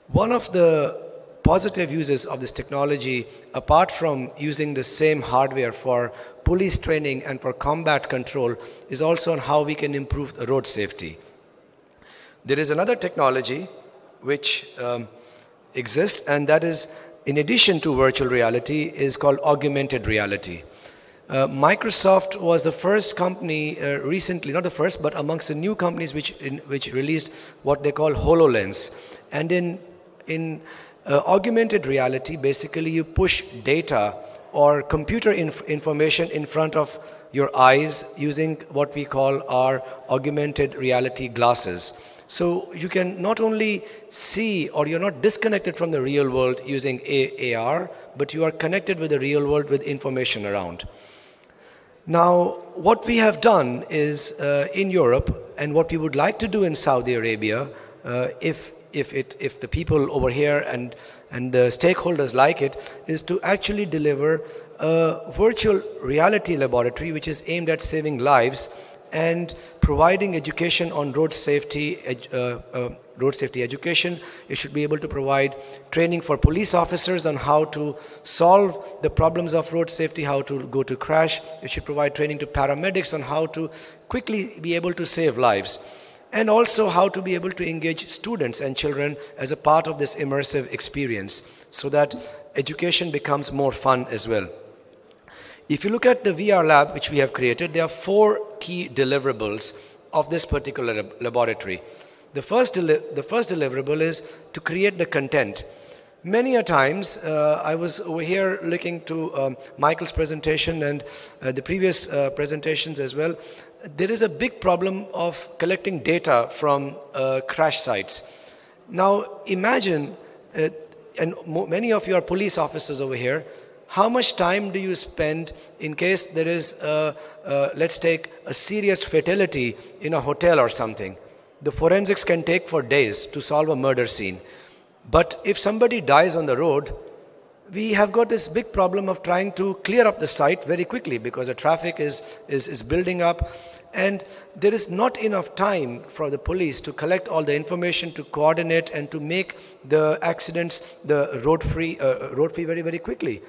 One of the positive uses of this technology, apart from using the same hardware for police training and for combat control, is also on how we can improve the road safety. There is another technology which exists, and that is, in addition to virtual reality, is called augmented reality. Microsoft was the first company recently, not the first, but amongst the new companies which released what they call HoloLens. And in augmented reality, basically you push data or computer information in front of your eyes using what we call our augmented reality glasses. So you can not only see, or you're not disconnected from the real world using AR, but you are connected with the real world with information around. Now, what we have done is in Europe, and what we would like to do in Saudi Arabia, if the people over here and the stakeholders like it, is to actually deliver a virtual reality laboratory which is aimed at saving lives and providing education on road safety education. It should be able to provide training for police officers on how to solve the problems of road safety, how to go to crash. It should provide training to paramedics on how to quickly be able to save lives, and also how to be able to engage students and children as a part of this immersive experience so that education becomes more fun as well. If you look at the VR lab which we have created, there are 4 key deliverables of this particular laboratory. The first deliverable is to create the content. Many a times, I was over here looking to Michael's presentation and the previous presentations as well. There is a big problem of collecting data from crash sites. Now imagine, and many of you are police officers over here, how much time do you spend in case there is, let's take a serious fatality in a hotel or something? The forensics can take for days to solve a murder scene. But if somebody dies on the road, we have got this big problem of trying to clear up the site very quickly because the traffic is building up, and there is not enough time for the police to collect all the information, to coordinate and to make the accidents, the road free very, very quickly.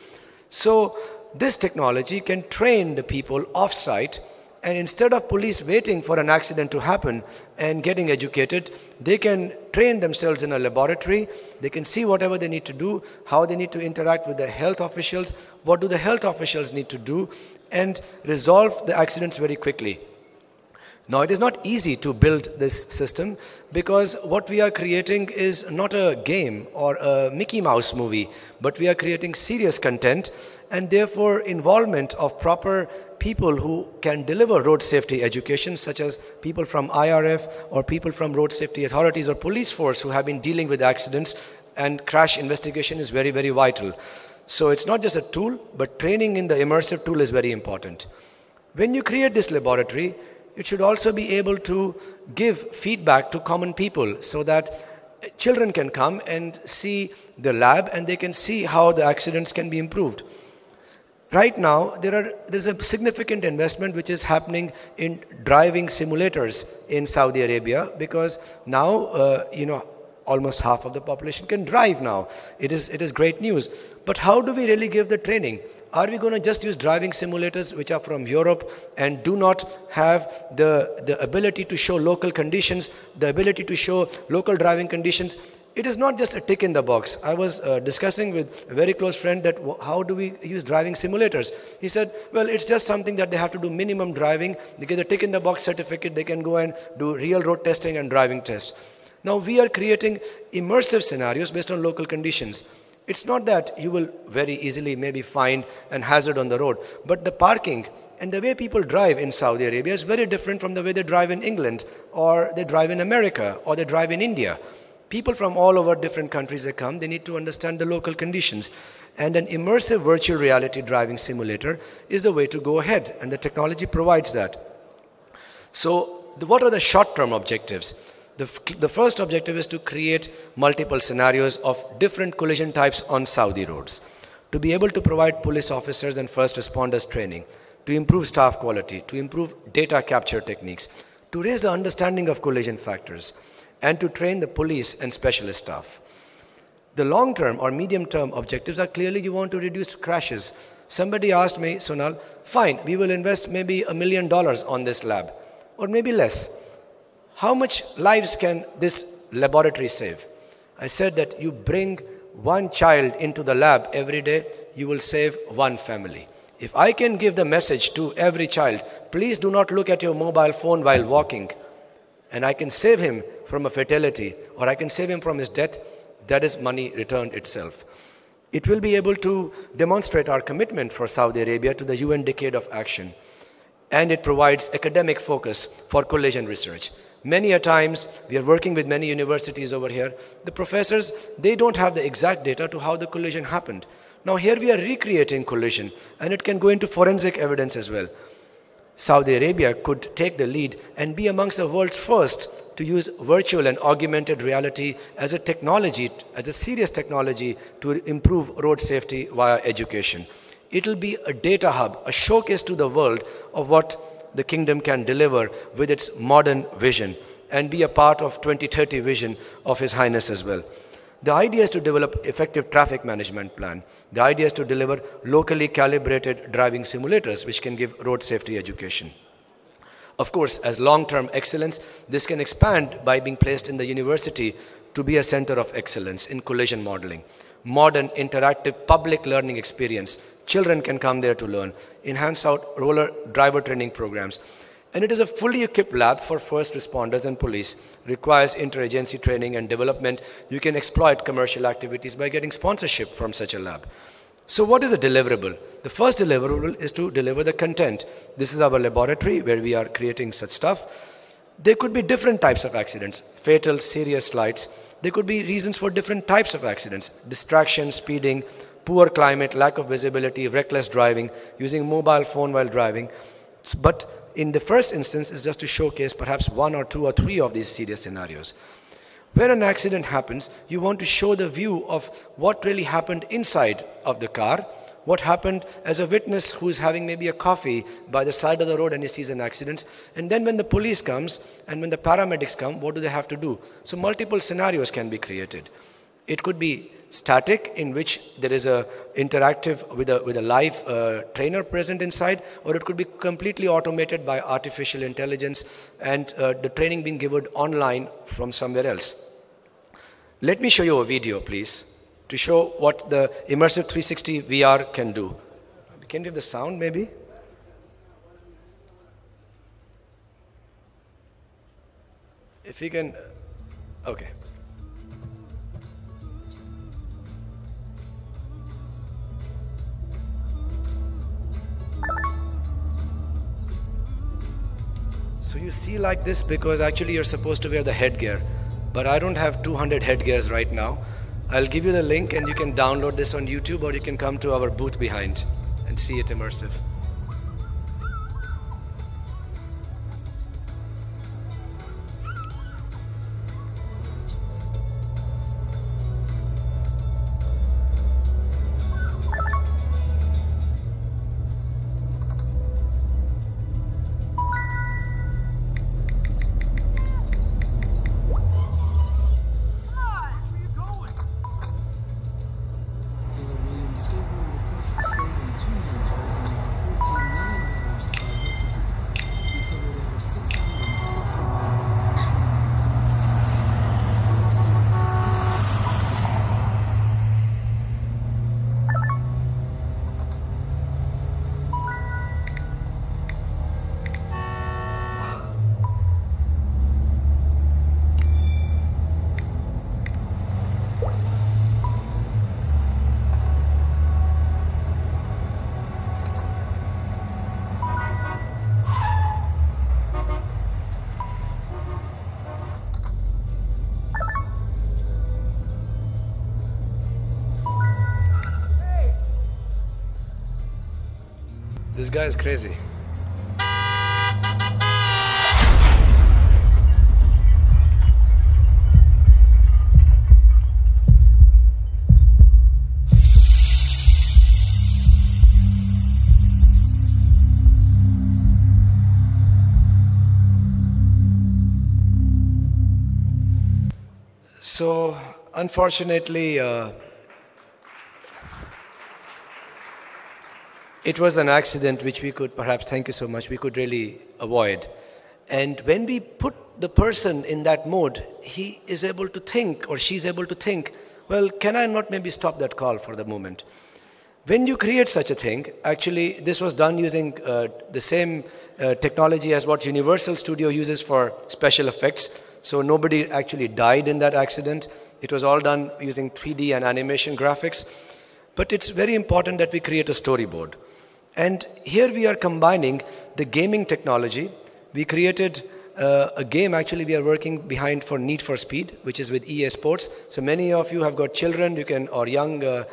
So this technology can train the people off-site And instead of police waiting for an accident to happen and getting educated, they can train themselves in a laboratory. They can see whatever they need to do, how they need to interact with the health officials, what do the health officials need to do, and resolve the accidents very quickly. Now, it is not easy to build this system because what we are creating is not a game or a Mickey Mouse movie, but we are creating serious content, and therefore involvement of proper people who can deliver road safety education, such as people from IRF or people from road safety authorities or police force who have been dealing with accidents and crash investigation, is very, very vital. So it's not just a tool, but training in the immersive tool is very important. When you create this laboratory, it should also be able to give feedback to common people so that children can come and see the lab and they can see how the accidents can be improved. Right now, there's a significant investment which is happening in driving simulators in Saudi Arabia, because now, almost half of the population can drive now. It is great news. But how do we really give the training? Are we going to just use driving simulators which are from Europe and do not have the ability to show local conditions, the ability to show local driving conditions? It is not just a tick in the box. I was discussing with a very close friend that how do we use driving simulators? He said, well, it's just something that they have to do minimum driving. They get a tick in the box certificate. They can go and do real road testing and driving tests. Now we are creating immersive scenarios based on local conditions. It's not that you will very easily maybe find an hazard on the road, but the parking and the way people drive in Saudi Arabia is very different from the way they drive in England, or they drive in America, or they drive in India. People from all over different countries they come, they need to understand the local conditions. And an immersive virtual reality driving simulator is the way to go ahead, and the technology provides that. So what are the short-term objectives? The first objective is to create multiple scenarios of different collision types on Saudi roads, to be able to provide police officers and first responders training, to improve staff quality, to improve data capture techniques, to raise the understanding of collision factors, and to train the police and specialist staff. The long-term or medium-term objectives are clearly you want to reduce crashes. Somebody asked me, Sonal, fine, we will invest maybe $1 million on this lab, or maybe less. How much lives can this laboratory save? I said that you bring one child into the lab every day, you will save one family. If I can give the message to every child, please do not look at your mobile phone while walking, and I can save him from a fatality, or I can save him from his death, that is money returned itself. It will be able to demonstrate our commitment for Saudi Arabia to the UN Decade of Action. And it provides academic focus for collision research. Many a times, we are working with many universities over here. The professors, they don't have the exact data to how the collision happened. Now here we are recreating collision, and it can go into forensic evidence as well. Saudi Arabia could take the lead and be amongst the world's first to use virtual and augmented reality as a technology, as a serious technology to improve road safety via education. It will be a data hub, a showcase to the world of what the kingdom can deliver with its modern vision, and be a part of 2030 vision of His Highness as well. The idea is to develop effective traffic management plan. The idea is to deliver locally calibrated driving simulators which can give road safety education. Of course, as long-term excellence, this can expand by being placed in the university to be a center of excellence in collision modeling. Modern, interactive, public learning experience. Children can come there to learn. Enhance out roller driver training programs. And it is a fully equipped lab for first responders and police. Requires interagency training and development. You can exploit commercial activities by getting sponsorship from such a lab. So what is the deliverable? The first deliverable is to deliver the content. This is our laboratory where we are creating such stuff. There could be different types of accidents, fatal, serious slights. There could be reasons for different types of accidents, distraction, speeding, poor climate, lack of visibility, reckless driving, using mobile phone while driving. But in the first instance, is just to showcase perhaps 1 or 2 or 3 of these serious scenarios. When an accident happens, you want to show the view of what really happened inside of the car, what happened as a witness who's having maybe a coffee by the side of the road and he sees an accident. And then when the police comes and when the paramedics come, what do they have to do? So multiple scenarios can be created. It could be static, in which there is a interactive with a live trainer present inside, or it could be completely automated by artificial intelligence and the training being given online from somewhere else. Let me show you a video, please, to show what the immersive 360 VR can do. Can you give the sound, maybe? If you can, okay. So you see like this because actually you're supposed to wear the headgear, but I don't have 200 headgears right now. I'll give you the link and you can download this on YouTube, or you can come to our booth behind and see it immersive. This guy is crazy. So, unfortunately, it was an accident which we could perhaps, thank you so much, we could really avoid. And when we put the person in that mode, he is able to think, or she's able to think, well, can I not maybe stop that call for the moment? When you create such a thing, actually this was done using the same technology as what Universal Studio uses for special effects. So nobody actually died in that accident. It was all done using 3D and animation graphics. But it's very important that we create a storyboard. And here we are combining the gaming technology. We created a game, actually we are working behind for Need for Speed, which is with EA Sports. So many of you have got children, you can, or young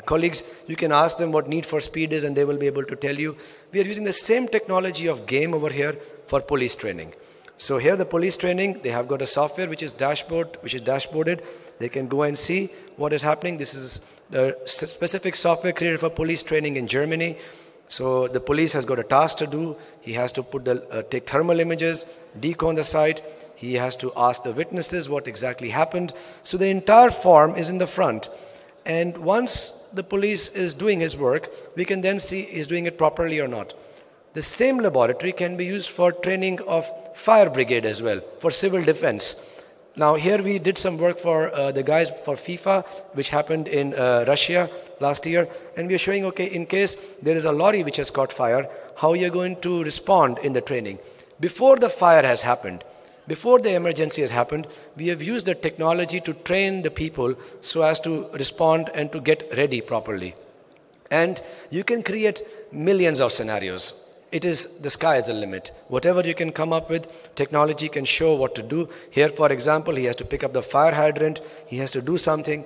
colleagues, you can ask them what Need for Speed is and they will be able to tell you. We are using the same technology of game over here for police training. So here the police training, they have got a software which is dashboarded. They can go and see what is happening. This is the specific software created for police training in Germany. So the police has got a task to do. He has to put take thermal images, decode the site. He has to ask the witnesses what exactly happened. So the entire form is in the front. And once the police is doing his work, we can then see he's doing it properly or not. The same laboratory can be used for training of fire brigade as well, for civil defense. Now here we did some work for the guys for FIFA, which happened in Russia last year, and we are showing, okay, in case there is a lorry which has caught fire, how you're going to respond in the training. Before the fire has happened, before the emergency has happened, we have used the technology to train the people so as to respond and to get ready properly. And you can create millions of scenarios. It is, the sky is the limit. Whatever you can come up with, technology can show what to do. Here, for example, he has to pick up the fire hydrant. He has to do something.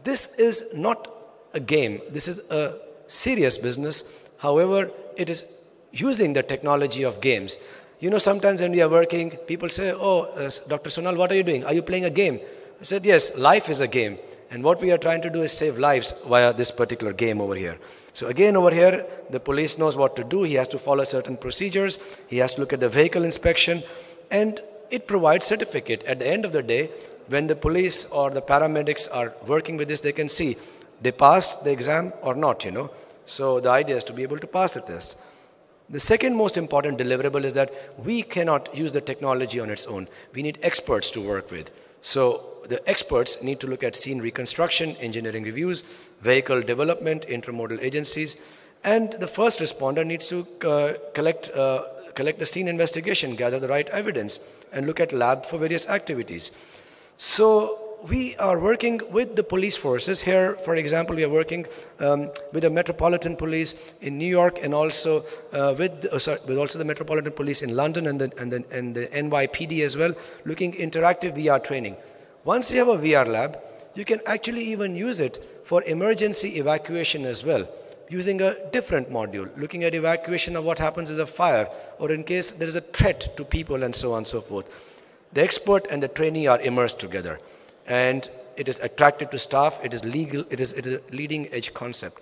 This is not a game. This is a serious business. However, it is using the technology of games. You know, sometimes when we are working, people say, oh, Dr. Sonal, what are you doing? Are you playing a game? I said, yes, life is a game. And what we are trying to do is save lives via this particular game over here. So again, over here, the police knows what to do. He has to follow certain procedures. He has to look at the vehicle inspection. And it provides certificate. At the end of the day, when the police or the paramedics are working with this, they can see they passed the exam or not, you know. So the idea is to be able to pass the test. The second most important deliverable is that we cannot use the technology on its own. We need experts to work with. So the experts need to look at scene reconstruction, engineering reviews, vehicle development, intermodal agencies, and the first responder needs to collect the scene investigation, gather the right evidence, and look at lab for various activities. So we are working with the police forces. Here, for example, we are working with the Metropolitan Police in New York, and also with also the Metropolitan Police in London and the NYPD as well, looking interactive VR training. Once you have a VR lab, you can actually even use it for emergency evacuation as well, using a different module, looking at evacuation of what happens as a fire, or in case there is a threat to people, and so on and so forth. The expert and the trainee are immersed together, and it is attractive to staff. It is legal. It is a leading edge concept.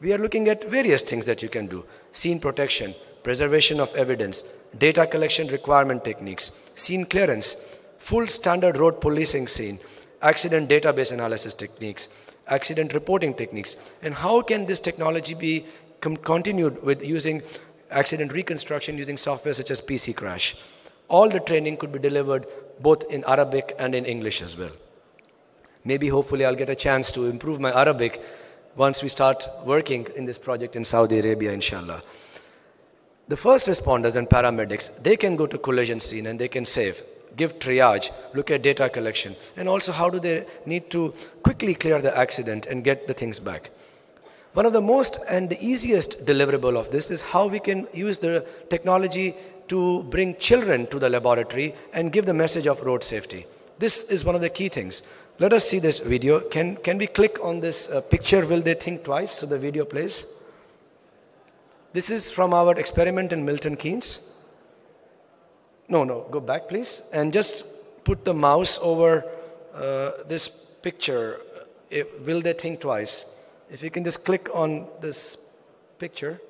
We are looking at various things that you can do: scene protection, preservation of evidence, data collection requirement techniques, scene clearance, full standard road policing scene, accident database analysis techniques, accident reporting techniques, and how can this technology be continued with using accident reconstruction using software such as PC Crash. All the training could be delivered both in Arabic and in English as well. Maybe hopefully I'll get a chance to improve my Arabic once we start working in this project in Saudi Arabia, inshallah. The first responders and paramedics, they can go to collision scene and they can save, give triage, look at data collection, and also how do they need to quickly clear the accident and get the things back. One of the most and the easiest deliverable of this is how we can use the technology to bring children to the laboratory and give the message of road safety. This is one of the key things. Let us see this video. Can we click on this picture, will they think twice, so the video plays? This is from our experiment in Milton Keynes. No, go back please. And just put the mouse over this picture. Will they think twice? If you can just click on this picture.